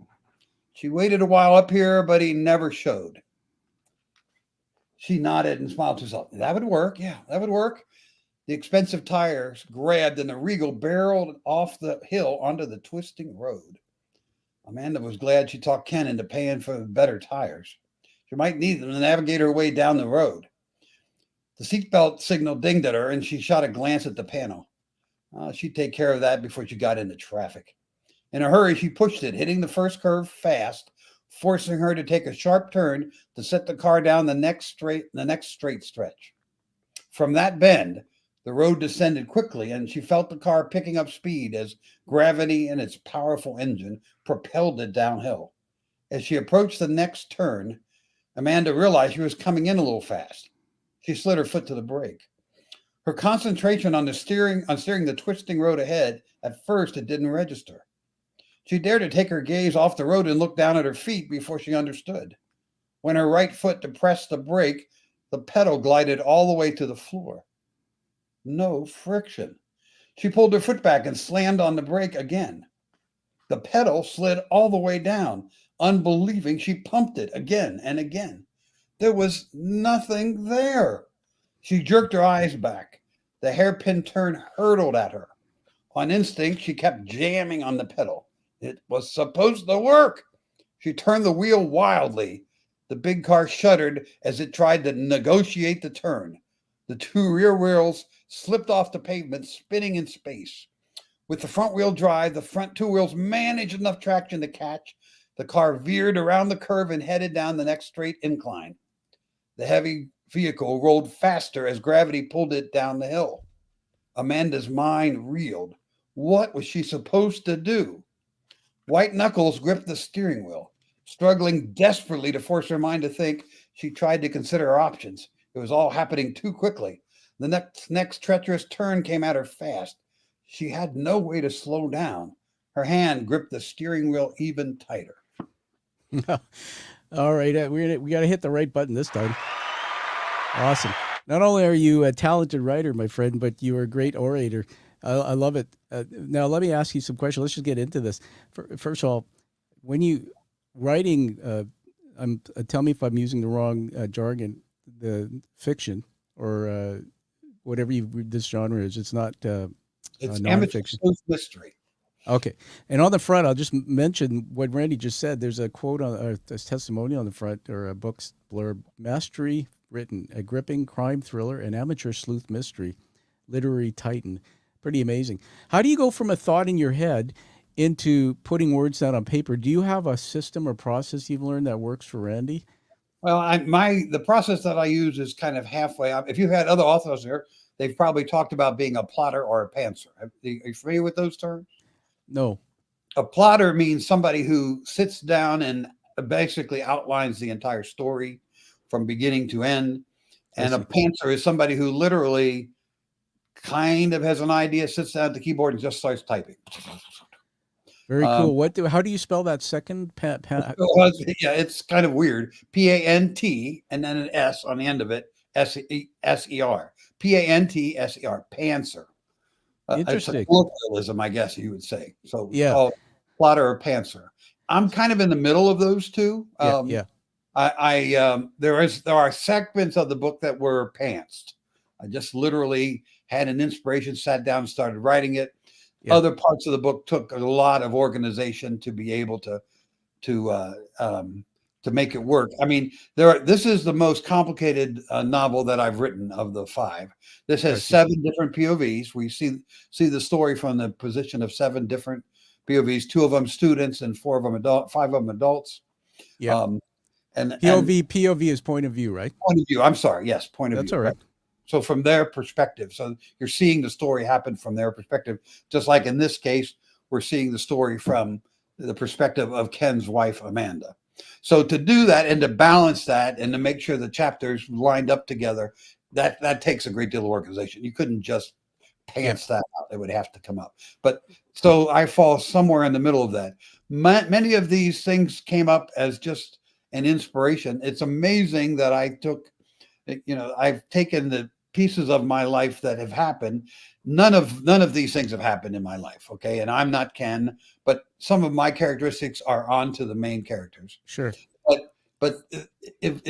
She waited a while up here, but he never showed. She nodded and smiled to herself. That would work. Yeah, that would work. The expensive tires grabbed and the Regal barreled off the hill onto the twisting road. Amanda was glad she talked Ken into paying for better tires. She might need them to navigate her way down the road. The seatbelt signal dinged at her, and she shot a glance at the panel. She'd take care of that before she got into traffic. In a hurry, she pushed it, hitting the first curve fast, forcing her to take a sharp turn to set the car down the next straight stretch. From that bend, the road descended quickly, and she felt the car picking up speed as gravity and its powerful engine propelled it downhill. As she approached the next turn, Amanda realized she was coming in a little fast. She slid her foot to the brake. Her concentration on steering the twisting road ahead, at first it didn't register. She dared to take her gaze off the road and look down at her feet before she understood. When her right foot depressed the brake, the pedal glided all the way to the floor. No friction. She pulled her foot back and slammed on the brake again. The pedal slid all the way down. Unbelieving, she pumped it again and again. There was nothing there. She jerked her eyes back. The hairpin turn hurtled at her. On instinct, she kept jamming on the pedal. It was supposed to work. She turned the wheel wildly. The big car shuddered as it tried to negotiate the turn. The two rear wheels slipped off the pavement, spinning in space. With the front wheel drive, the front two wheels managed enough traction to catch. The car veered around the curve and headed down the next straight incline. The heavy vehicle rolled faster as gravity pulled it down the hill. Amanda's mind reeled. What was she supposed to do? White knuckles gripped the steering wheel. Struggling desperately to force her mind to think, she tried to consider her options. It was all happening too quickly. The next treacherous turn came at her fast. She had no way to slow down. Her hand gripped the steering wheel even tighter. All right, we got to hit the right button this time. Awesome. Not only are you a talented writer, my friend, but you are a great orator. I love it. Now, let me ask you some questions. Let's just get into this. First of all, when you writing, tell me if I'm using the wrong jargon, the fiction or whatever this genre is. It's not it's amateur nonfiction. Mystery. Okay. And on the front, I'll just mention what Randy just said. There's a quote a testimonial on the front, or a book's blurb: mastery written, a gripping crime thriller, an amateur sleuth mystery, literary titan. Pretty amazing. How do you go from a thought in your head into putting words down on paper? Do you have a system or process you've learned that works for Randy? Well, the process that I use is kind of halfway. If you've had other authors here, they've probably talked about being a plotter or a pantser. Are you familiar with those terms? No. A plotter means somebody who sits down and basically outlines the entire story from beginning to end. And a pantser is somebody who literally kind of has an idea, sits down at the keyboard and just starts typing. Very cool. How do you spell that second? Yeah, it's kind of weird. P-A-N-T and then an S on the end of it. S-E-R. P-A-N-T-S-E-R. Pantser. Interesting. It's a colloquialism, I guess you would say. So yeah. Called plotter or pantser. I'm kind of in the middle of those two. Yeah. There are segments of the book that were pantsed. I just literally had an inspiration, sat down, and started writing it. Yeah. Other parts of the book took a lot of organization to be able to make it work. I mean, this is the most complicated novel that I've written of the 5. This has 7 different POVs. We see the story from the position of 7 different POVs. 2 of them students and 4 of them 5 of them adults. Yeah. And POV is point of view, right? Point of view. I'm sorry. Yes, point of view. That's all right. So from their perspective, so you're seeing the story happen from their perspective, just like in this case, we're seeing the story from the perspective of Ken's wife, Amanda. So to do that and to balance that and to make sure the chapters lined up together, that takes a great deal of organization. You couldn't just pants that out. It would have to come up. But so I fall somewhere in the middle of that. Many of these things came up as just an inspiration. It's amazing that I've taken the pieces of my life that have happened. None of these things have happened in my life. Okay. And I'm not Ken, but some of my characteristics are onto the main characters. Sure. But it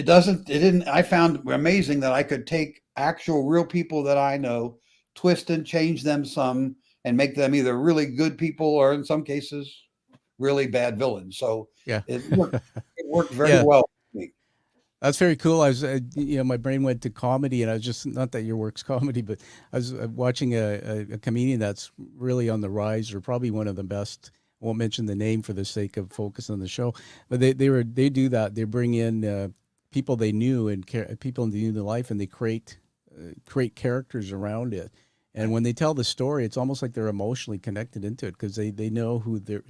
didn't, I found amazing that I could take actual real people that I know, twist and change them some and make them either really good people or in some cases really bad villains. So yeah, it worked very well for me. That's very cool. I was, my brain went to comedy, and I was just, not that your work's comedy, but I was watching a comedian that's really on the rise, or probably one of the best. I won't mention the name for the sake of focus on the show, but they do that. They bring in people they knew and people they knew in life, and they create characters around it. And when they tell the story, it's almost like they're emotionally connected into it because they know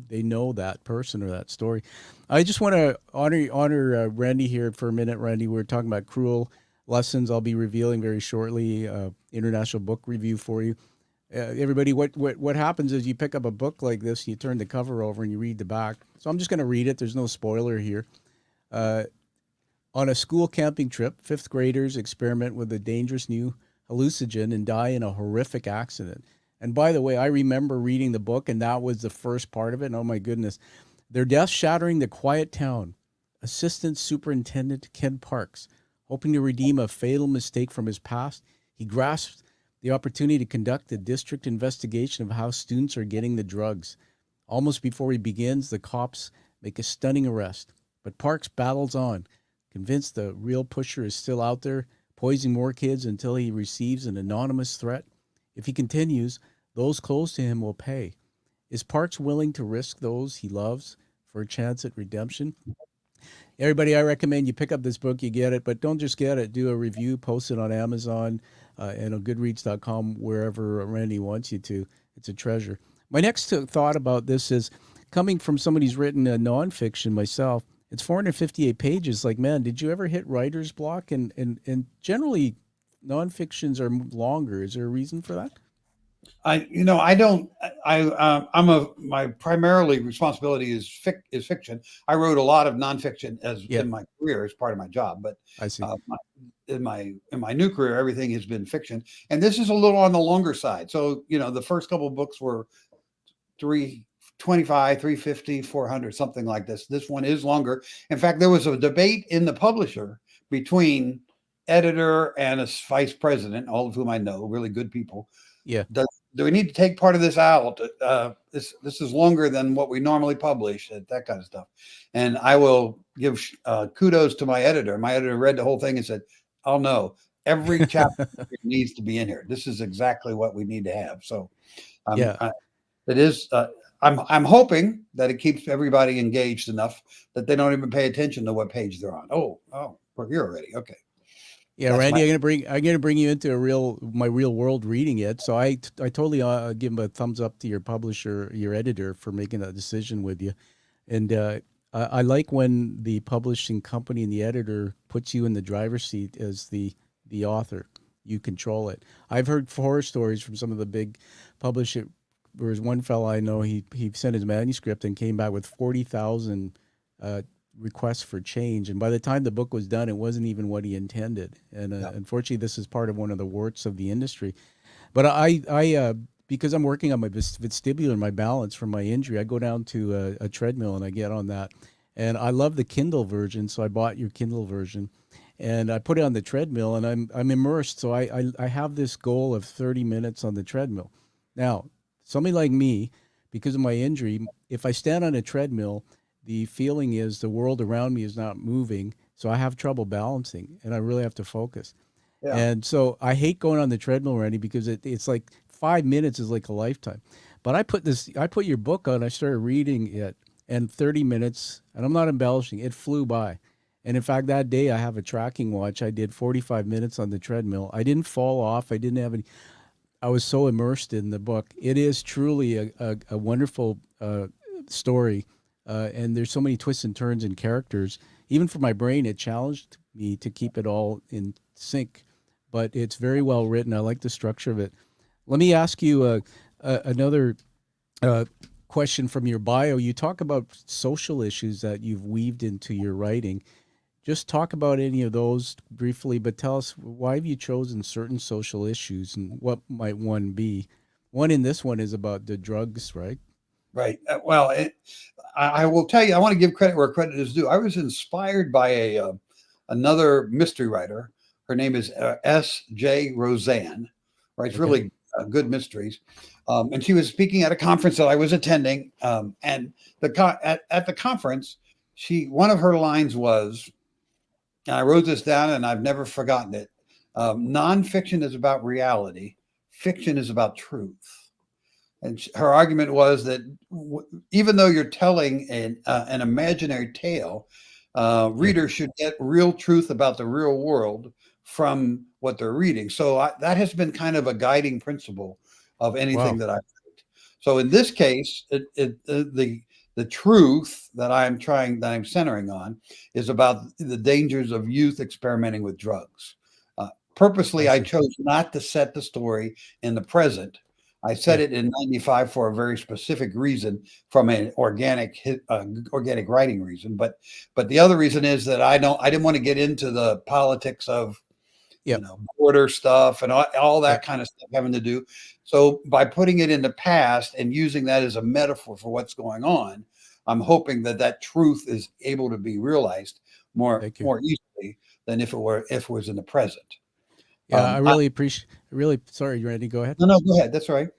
they know that person or that story. I just want to honor Randy here for a minute. Randy, we're talking about Cruel Lessons. I'll be revealing very shortly international book review for you. Everybody, what happens is you pick up a book like this, you turn the cover over, and you read the back. So I'm just going to read it. There's no spoiler here. On a school camping trip, 5th graders experiment with a dangerous new hallucinogen and die in a horrific accident. And by the way, I remember reading the book, and that was the first part of it. And oh my goodness, their death shattering the quiet town. Assistant Superintendent Ken Parks, hoping to redeem a fatal mistake from his past, he grasps the opportunity to conduct a district investigation of how students are getting the drugs. Almost before he begins, the cops make a stunning arrest, but Parks battles on, convinced the real pusher is still out there, poisoning more kids until he receives an anonymous threat. If he continues, those close to him will pay. Is Parks willing to risk those he loves for a chance at redemption? Everybody, I recommend you pick up this book, you get it, but don't just get it. Do a review, post it on Amazon and on Goodreads.com, wherever Randy wants you to. It's a treasure. My next thought about this is coming from somebody who's written a nonfiction myself. It's 458 pages. Like, man, did you ever hit writer's block? And generally, nonfictions are longer. Is there a reason for that? I don't. My primarily responsibility is fiction. I wrote a lot of nonfiction in my career as part of my job, but I see. In my new career, everything has been fiction, and this is a little on the longer side. So the first couple of books were 325, 350, 400, something like this. This one is longer. In fact, there was a debate in the publisher between editor and a vice president, all of whom I know, really good people. Yeah. Do we need to take part of this out? This is longer than what we normally publish, that kind of stuff. And I will give kudos to my editor. My editor read the whole thing and said, "Oh no, every chapter needs to be in here. This is exactly what we need to have." So, it is. I'm hoping that it keeps everybody engaged enough that they don't even pay attention to what page they're on. Oh, we're here already. Okay. Yeah, that's Randy, I'm gonna bring you into my real world reading it. So I totally give him a thumbs up to your publisher, your editor, for making that decision with you. And I like when the publishing company and the editor puts you in the driver's seat as the author. You control it. I've heard horror stories from some of the big publishers. There was one fellow I know, he sent his manuscript and came back with 40,000 requests for change, and by the time the book was done, it wasn't even what he intended. And unfortunately, this is part of one of the warts of the industry. But I because I'm working on my vestibular, my balance from my injury, I go down to a treadmill and I get on that. And I love the Kindle version, so I bought your Kindle version, and I put it on the treadmill, and I'm immersed. So I have this goal of 30 minutes on the treadmill. Now, somebody like me, because of my injury, if I stand on a treadmill, the feeling is the world around me is not moving, so I have trouble balancing, and I really have to focus. Yeah. And so I hate going on the treadmill, Randy, because it's like 5 minutes is like a lifetime. But I put your book on, I started reading it, and 30 minutes, and I'm not embellishing, it flew by. And in fact, that day I have a tracking watch. I did 45 minutes on the treadmill. I didn't fall off. I didn't have any. I was so immersed in the book. It is truly a wonderful story. And there's so many twists and turns and characters. Even for my brain, it challenged me to keep it all in sync. But it's very well written. I like the structure of it. Let me ask you another question from your bio. You talk about social issues that you've weaved into your writing. Just talk about any of those briefly, but tell us, why have you chosen certain social issues, and what might one be? One in this one is about the drugs, right? Right. Well, I will tell you, I want to give credit where credit is due. I was inspired by another mystery writer. Her name is S.J. Roseanne, writes really good mysteries. And she was speaking at a conference that I was attending. And at the conference, one of her lines was, and I wrote this down and I've never forgotten it. Nonfiction is about reality. Fiction is about truth. And her argument was that even though you're telling an imaginary tale, readers should get real truth about the real world from what they're reading. So that has been kind of a guiding principle of anything that I write. So in this case, the truth that I'm centering on is about the dangers of youth experimenting with drugs. Purposely, I chose not to set the story in the present. I set it in '95 for a very specific reason, from an organic writing reason. But the other reason is that I didn't want to get into the politics of border stuff and all that kind of stuff having to do. So by putting it in the past and using that as a metaphor for what's going on, I'm hoping that truth is able to be realized more easily than if it was in the present. Yeah, I really appreciate. Sorry, Randy, go ahead. No, go ahead. That's all right.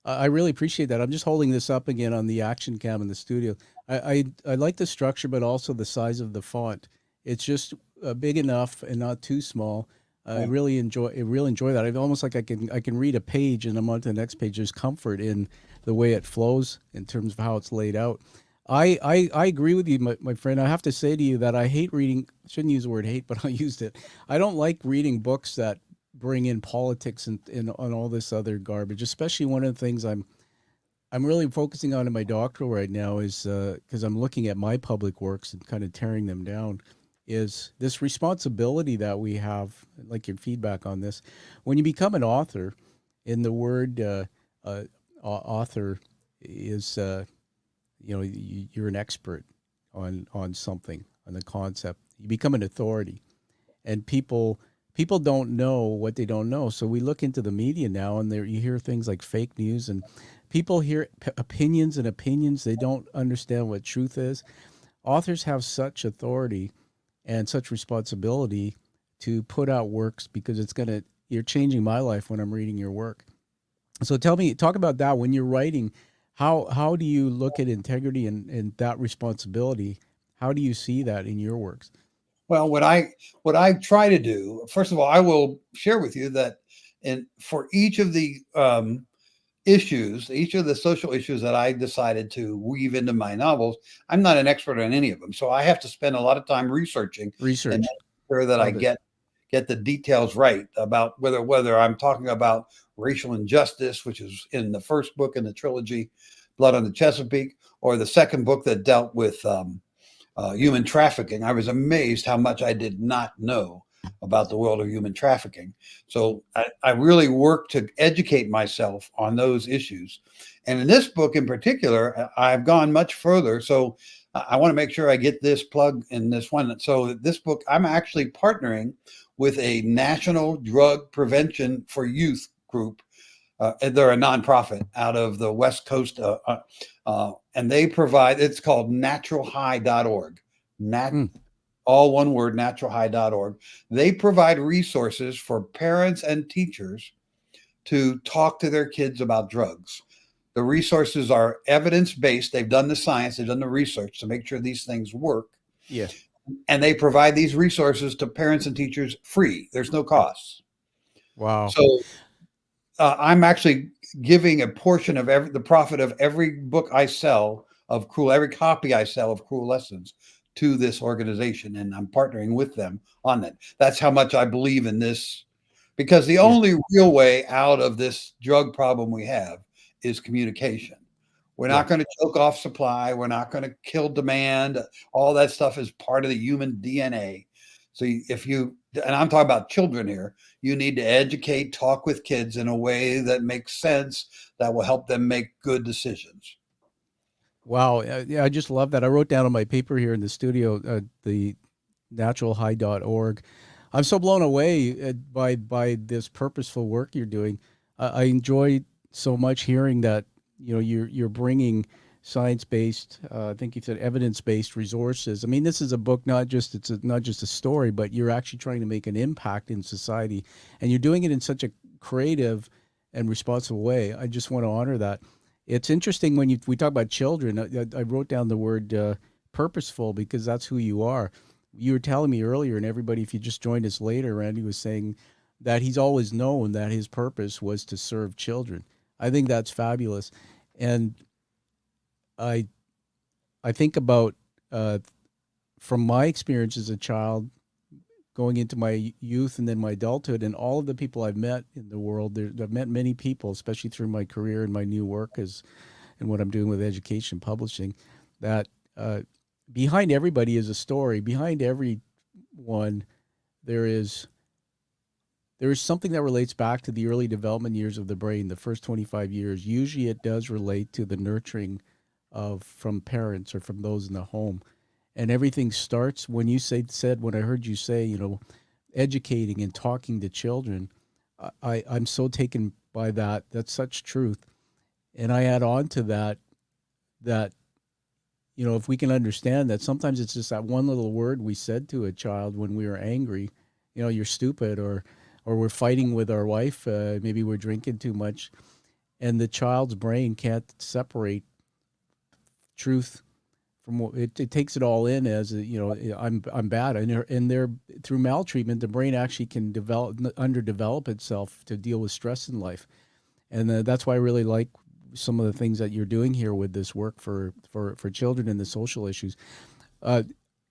I really appreciate that. I'm just holding this up again on the action cam in the studio. I like the structure, but also the size of the font. It's just big enough and not too small. I really enjoy that. I almost like I can read a page and I'm on to the next page. There's comfort in the way it flows in terms of how it's laid out. I agree with you, my friend. I have to say to you that I hate reading. Shouldn't use the word hate, but I used it. I don't like reading books that bring in politics and all this other garbage. Especially one of the things I'm really focusing on in my doctoral right now is because I'm looking at my public works and kind of tearing them down. Is this responsibility that we have? Like your feedback on this, when you become an author, in the word author is you're an expert on something, on the concept. You become an authority, and people don't know what they don't know. So we look into the media now, and there you hear things like fake news, and people hear opinions and opinions. They don't understand what truth is. Authors have such authority and such responsibility to put out works because you're changing my life when I'm reading your work. So talk about that when you're writing. How do you look at integrity and that responsibility? How do you see that in your works? Well, what I try to do, first of all, I will share with you that for each of the issues, each of the social issues that I decided to weave into my novels, I'm not an expert on any of them. So I have to spend a lot of time researching and making sure that Love I it. get the details right about whether I'm talking about racial injustice, which is in the first book in the trilogy, Blood on the Chesapeake, or the second book that dealt with human trafficking. I was amazed how much I did not know about the world of human trafficking. So I really work to educate myself on those issues. And in this book in particular, I've gone much further. So I want to make sure I get this plug in this one. So this book, I'm actually partnering with a national drug prevention for youth group. They're a nonprofit out of the West Coast, and they provide, it's called naturalhigh.org. Mm, All one word, naturalhigh.org. They provide resources for parents and teachers to talk to their kids about drugs. The resources are evidence based. They've done the science, they've done the research to make sure these things work. yeah. And they provide these resources to parents and teachers free. There's no cost. Wow. So I'm actually giving a portion of the profit of every book I sell of Cruel, every copy I sell of Cruel Lessons to this organization, and I'm partnering with them on that. That's how much I believe in this, because the Yeah. only real way out of this drug problem we have is communication. We're Yeah. not going to choke off supply. We're not going to kill demand. All that stuff is part of the human DNA. So if you, and I'm talking about children here, you need to educate, talk with kids in a way that makes sense, that will help them make good decisions. Wow. Yeah, I just love that. I wrote down on my paper here in the studio, the naturalhigh.org. I'm so blown away by this purposeful work you're doing. I enjoy so much hearing that you're bringing science-based, I think you said evidence-based resources. I mean, this is a book not just a story, but you're actually trying to make an impact in society, and you're doing it in such a creative and responsible way. I just want to honor that. It's interesting when we talk about children. I wrote down the word purposeful because that's who you are. You were telling me earlier, and everybody, if you just joined us later, Randy was saying that he's always known that his purpose was to serve children. I think that's fabulous, and I I think about from my experience as a child, going into my youth and then my adulthood, and all of the people I've met in the world. I've met many people, especially through my career and my new work and what I'm doing with education publishing. That behind everybody is a story. Behind everyone, there is something that relates back to the early development years of the brain, the first 25 years. Usually it does relate to the nurturing of from parents or from those in the home. And everything starts when when I heard you say, educating and talking to children. I'm so taken by that. That's such truth. And I add on to that if we can understand that sometimes it's just that one little word we said to a child when we were angry, you're stupid, or we're fighting with our wife, maybe we're drinking too much, and the child's brain can't separate truth it takes it all in as I'm bad, and they're through maltreatment the brain actually can underdevelop itself to deal with stress in life, and that's why I really like some of the things that you're doing here with this work for children and the social issues.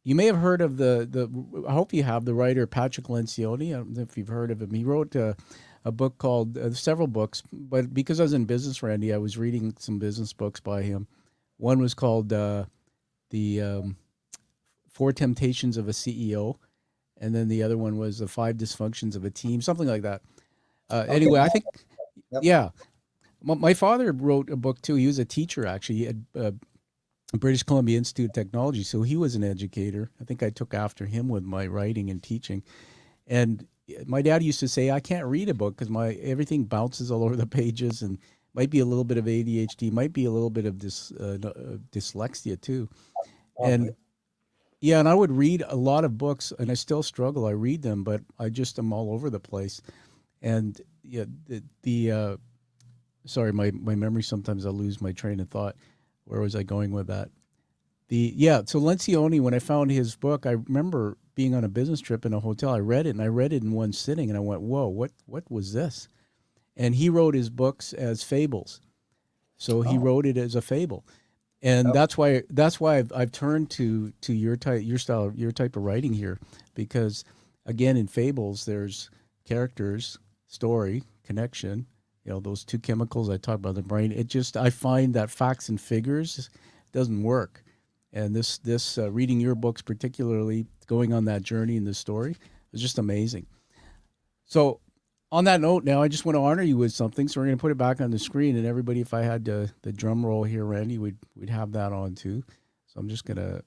You may have heard of I hope you have, the writer Patrick Lencioni. I don't know if you've heard of him. He wrote a book called several books, but because I was in business, Randy, I was reading some business books by him. One was called the Four Temptations of a CEO, and then the other one was the Five Dysfunctions of a Team, something like that. Okay. Anyway, I think, Yep. yeah, my father wrote a book too. He was a teacher, actually. He had British Columbia Institute of Technology, so he was an educator. I think I took after him with my writing and teaching. And my dad used to say, I can't read a book because everything bounces all over the pages, and might be a little bit of ADHD, might be a little bit of dyslexia too. And yeah, and I would read a lot of books, and I still struggle. I read them, but I just am all over the place. And yeah, sorry, my memory, sometimes I lose my train of thought. Where was I going with that? So Lencioni, when I found his book, I remember being on a business trip in a hotel. I read it in one sitting, and I went, "Whoa, what was this?" And he wrote his books as fables, so he wrote it as a fable, and that's why I've turned to your style, your type of writing here, because again, in fables, there's characters, story, connection. Those two chemicals I talked about in the brain. I find that facts and figures doesn't work. And this reading your books, particularly going on that journey in the story, is just amazing. So on that note, now I just want to honor you with something. So we're going to put it back on the screen, and everybody, if I had the drum roll here, Randy, we'd have that on too. So I'm just going to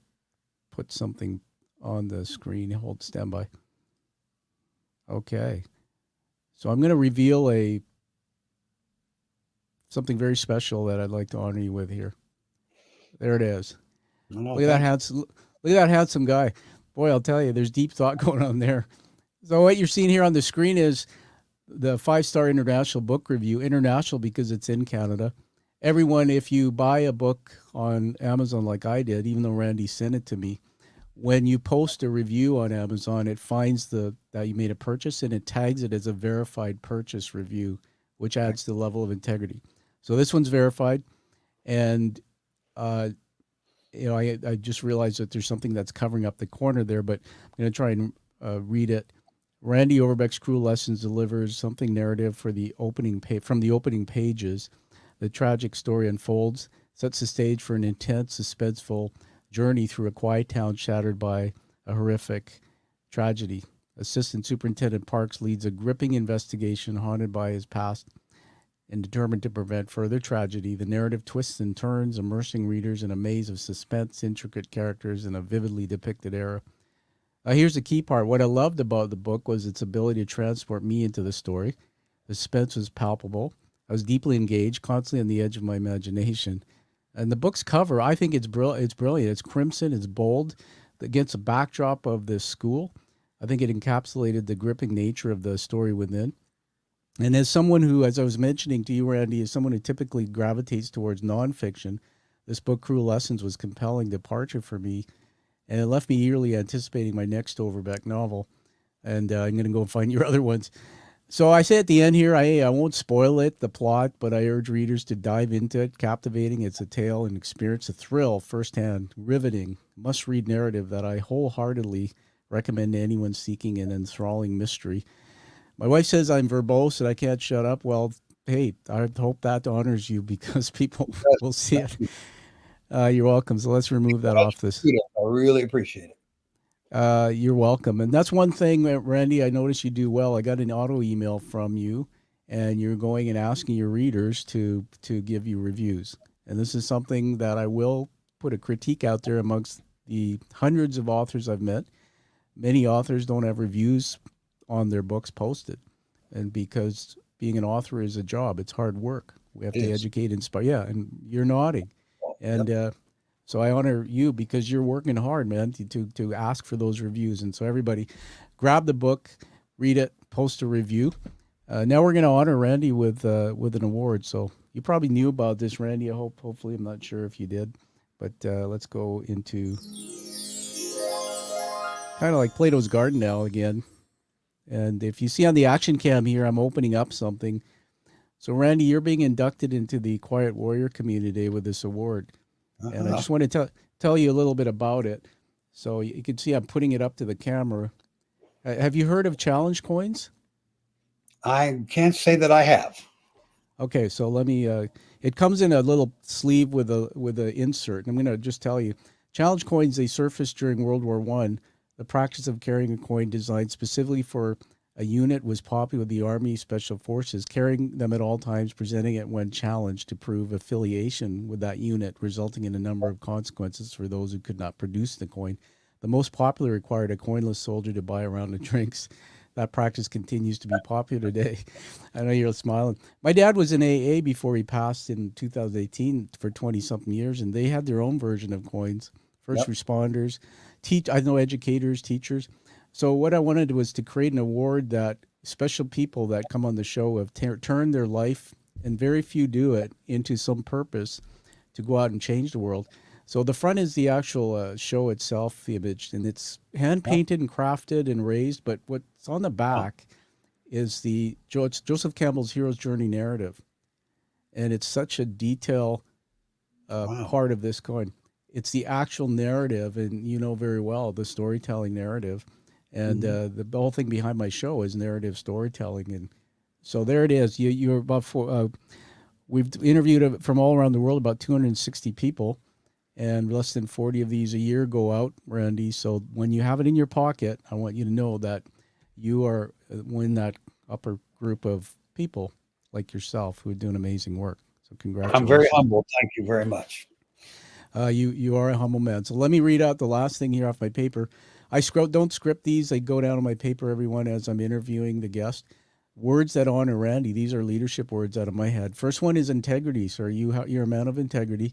put something on the screen. Hold standby. Okay. So I'm going to reveal something very special that I'd like to honor you with here. There it is. Look at that handsome guy. Boy, I'll tell you, there's deep thought going on there. So what you're seeing here on the screen is the 5-star international book review. International because it's in Canada. Everyone, if you buy a book on Amazon like I did, even though Randy sent it to me, when you post a review on Amazon, it finds that you made a purchase, and it tags it as a verified purchase review, which adds to the level of integrity. So this one's verified, and I just realized that there's something that's covering up the corner there, but I'm going to try and read it. Randy Overbeck's Cruel Lessons delivers something narrative from the opening pages. The tragic story unfolds, sets the stage for an intense, suspenseful journey through a quiet town shattered by a horrific tragedy. Assistant Superintendent Parks leads a gripping investigation haunted by his past and determined to prevent further tragedy. The narrative twists and turns, immersing readers in a maze of suspense, intricate characters, and a vividly depicted era. Here's the key part. What I loved about the book was its ability to transport me into the story. The suspense was palpable. I was deeply engaged, constantly on the edge of my imagination. And the book's cover, I think it's brilliant. It's crimson, it's bold, against a backdrop of this school. I think it encapsulated the gripping nature of the story within. And as someone who, as I was mentioning to you, Randy, is someone who typically gravitates towards nonfiction, this book, Cruel Lessons, was a compelling departure for me. And it left me eagerly anticipating my next Overbeck novel. And I'm going to go and find your other ones. So I say at the end here, I won't spoil it, the plot, but I urge readers to dive into it. Captivating, it's a tale and experience, a thrill, firsthand, riveting, must-read narrative that I wholeheartedly recommend to anyone seeking an enthralling mystery. My wife says I'm verbose and I can't shut up. Well, hey, I hope that honors you because people will see it. You're welcome. So let's remove that off this. I really appreciate it. You're welcome. And that's one thing, Randy, I noticed you do well. I got an auto email from you, and you're going and asking your readers to give you reviews. And this is something that I will put a critique out there amongst the hundreds of authors I've met. Many authors don't have reviews on their books posted. And because being an author is a job, it's hard work. We have to educate, inspire. Yeah, and you're nodding. And so I honor you because you're working hard, man, to ask for those reviews. And so everybody, grab the book, read it, post a review. Now we're going to honor Randy with an award. So you probably knew about this, Randy. Hopefully, I'm not sure if you did, But let's go into kind of like Plato's Garden now again. And if you see on the action cam here, I'm opening up something. So, Randy, you're being inducted into the Quiet Warrior community today with this award. And I just want to tell you a little bit about it. So you can see I'm putting it up to the camera. Have you heard of challenge coins? I can't say that I have. Okay, so let me. It comes in a little sleeve with a insert. I'm going to just tell you, challenge coins, they surfaced during World War I. The practice of carrying a coin designed specifically for a unit was popular with the Army Special Forces, carrying them at all times, presenting it when challenged to prove affiliation with that unit, resulting in a number of consequences for those who could not produce the coin. The most popular required a coinless soldier to buy a round of drinks. That practice continues to be popular today. I know you're smiling. My dad was in AA before he passed in 2018 for 20-something years, and they had their own version of coins. First responders, I know educators, teachers. So what I wanted was to create an award that special people that come on the show have turned their life, and very few do it, into some purpose to go out and change the world. So the front is the actual show itself, the image, and it's hand-painted and crafted and raised, but what's on the back is it's Joseph Campbell's Hero's Journey narrative. And it's such a detail part of this coin. It's the actual narrative, and you know very well the storytelling narrative. And the whole thing behind my show is narrative storytelling. And so there it is. You're about we've interviewed from all around the world about 260 people, and less than 40 of these a year go out, Randy. So when you have it in your pocket, I want you to know that you are in that upper group of people like yourself who are doing amazing work. So congratulations. I'm very humble. Thank you very much. You are a humble man. So let me read out the last thing here off my paper. I don't script these. They go down on my paper, everyone, as I'm interviewing the guest. Words that honor Randy. These are leadership words out of my head. First one is integrity. So you're a man of integrity.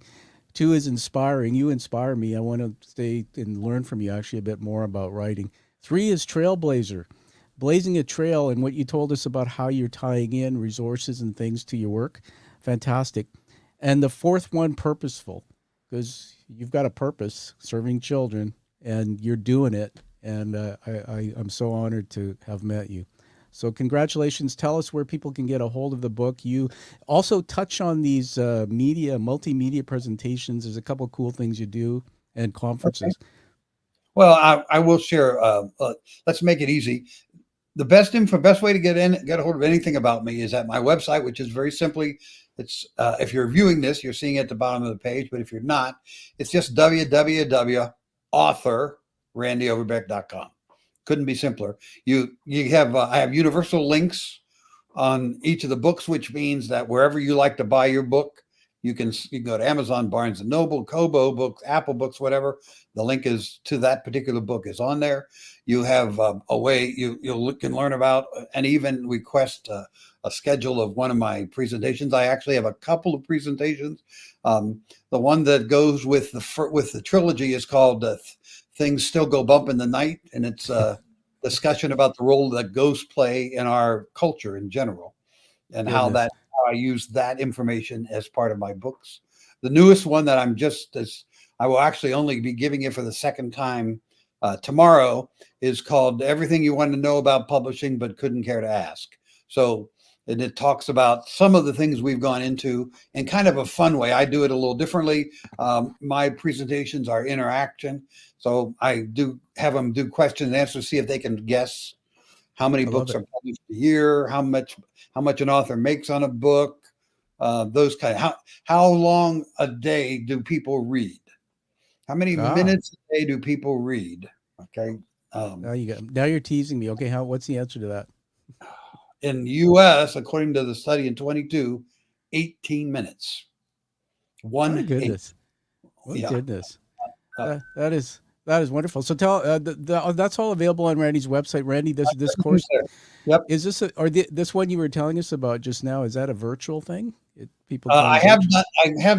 2 is inspiring. You inspire me. I want to stay and learn from you actually a bit more about writing. 3 is trailblazer. Blazing a trail, and what you told us about how you're tying in resources and things to your work. Fantastic. And the 4th one, purposeful, because you've got a purpose, serving children, and you're doing it. And I'm so honored to have met you. So congratulations. Tell us where people can get a hold of the book. You also touch on these multimedia presentations. There's a couple of cool things you do and conferences. Okay. Well, I will share. Let's make it easy. The best way to get a hold of anything about me is at my website, which is very simply, it's if you're viewing this, you're seeing it at the bottom of the page, but if you're not, it's just www.authorrandyoverbeck.com. Couldn't be simpler. You have I have universal links on each of the books, which means that wherever you like to buy your book, you can go to Amazon, Barnes and Noble, Kobo Books, Apple Books, whatever. The link is to that particular book is on there. You have a way you can learn about and even request a schedule of one of my presentations. I actually have a couple of presentations. The one that goes with the trilogy is called Things Still Go Bump in the Night, and it's a discussion about the role that ghosts play in our culture in general, and how I use that information as part of my books. The newest one that I will actually only be giving it for the second time tomorrow is called Everything You Want to Know About Publishing But Couldn't Care to Ask. So, and it talks about some of the things we've gone into in kind of a fun way. I do it a little differently. My presentations are interaction. So I do have them do question and answer, see if they can guess how many books are published a year, how much an author makes on a book, those kind of, how long a day do people read? How many minutes a day do people read? Okay. Now you're teasing me. Okay. What's the answer to that? In the US, according to the study in 22, 18 minutes. My goodness. Goodness. That is wonderful. So tell that's all available on Randy's website. Randy, this course. Yep. Is this this one you were telling us about just now? Is that a virtual thing? I have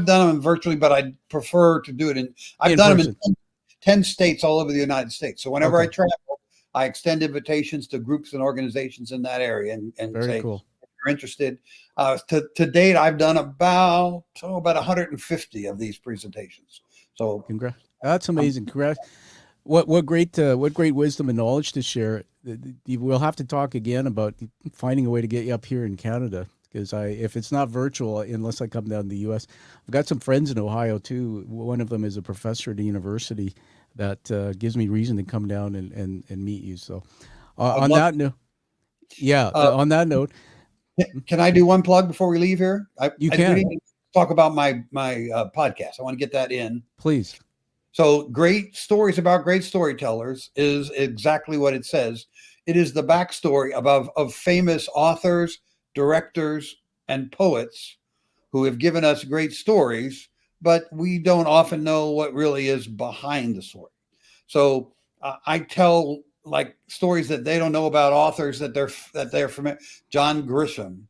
done them virtually, but I prefer to do it I've done them in 10 states all over the United States. So whenever I travel, I extend invitations to groups and organizations in that area and very say, cool. if you're interested. To date, I've done about 150 of these presentations. So Congrats. That's amazing. Congrats. What great wisdom and knowledge to share. We'll have to talk again about finding a way to get you up here in Canada, because if it's not virtual, unless I come down to the U.S., I've got some friends in Ohio too. One of them is a professor at a university that gives me reason to come down and meet you. So on that note, on that note, can I do one plug before we leave here? You can. We need to talk about my podcast. I want to get that in. Please. So, Great Stories About Great Storytellers is exactly what it says. It is the backstory of famous authors, directors, and poets who have given us great stories, but we don't often know what really is behind the story. So I tell like stories that they don't know about authors that they're familiar. John Grisham,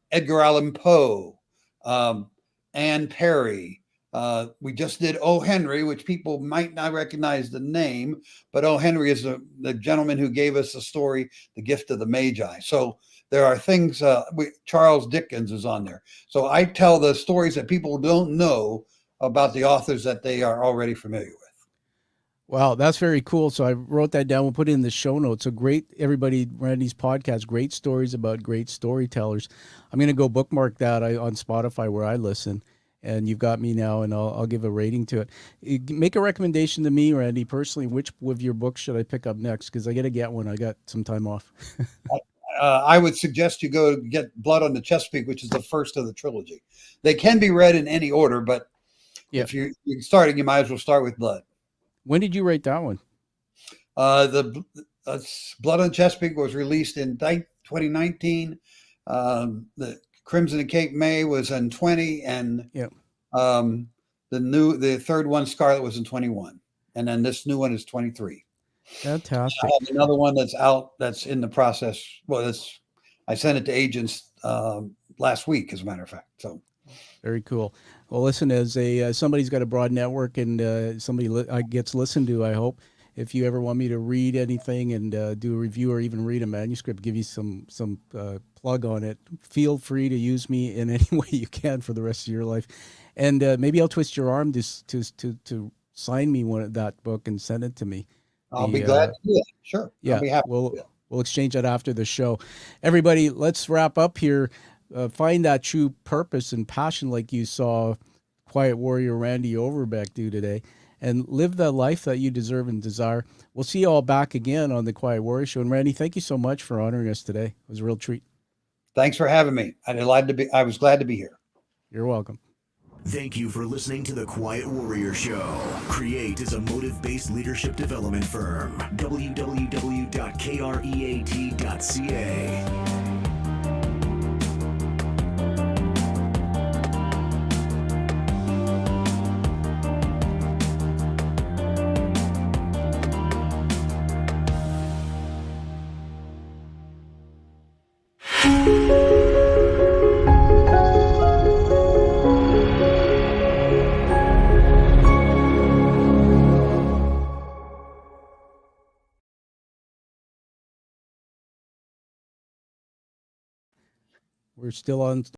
Edgar Allan Poe, Anne Perry. We just did O. Henry, which people might not recognize the name, but O. Henry is the gentleman who gave us the story, The Gift of the Magi. So there are things, Charles Dickens is on there. So I tell the stories that people don't know about the authors that they are already familiar with. Wow, that's very cool. So I wrote that down. We'll put it in the show notes. So great, everybody, Randy's podcast, Great Stories About Great Storytellers. I'm going to go bookmark that on Spotify where I listen. And you've got me now, and I'll give a rating to it. Make a recommendation to me, Randy, personally. Which of your books should I pick up next? Because I got to get one. I got some time off. I would suggest you go get Blood on the Chesapeake, which is the first of the trilogy. They can be read in any order, but if you're starting, you might as well start with Blood. When did you write that one? The Blood on the Chesapeake was released in 2019. The Crimson and Cape May was in 20, and the third one, Scarlet, was in 21, and then this new one is 23. Fantastic. I have another one that's out that's in the process. Well, I sent it to agents last week, as a matter of fact. So very cool. Well, listen, as somebody's got a broad network and somebody gets listened to, I hope. If you ever want me to read anything and do a review or even read a manuscript, give you some plug on it, feel free to use me in any way you can for the rest of your life. And maybe I'll twist your arm to sign me that book and send it to me. I'll be glad to do that. Sure. Yeah. I'll be happy. We'll exchange that after the show. Everybody, let's wrap up here. Find that true purpose and passion like you saw Quiet Warrior Randy Overbeck do today, and live the life that you deserve and desire. We'll see you all back again on the Quiet Warrior Show. And Randy, thank you so much for honoring us today. It was a real treat. Thanks for having me. I was glad to be here. You're welcome. Thank you for listening to The Quiet Warrior Show. Create is a motive-based leadership development firm. www.kreat.ca. We're still on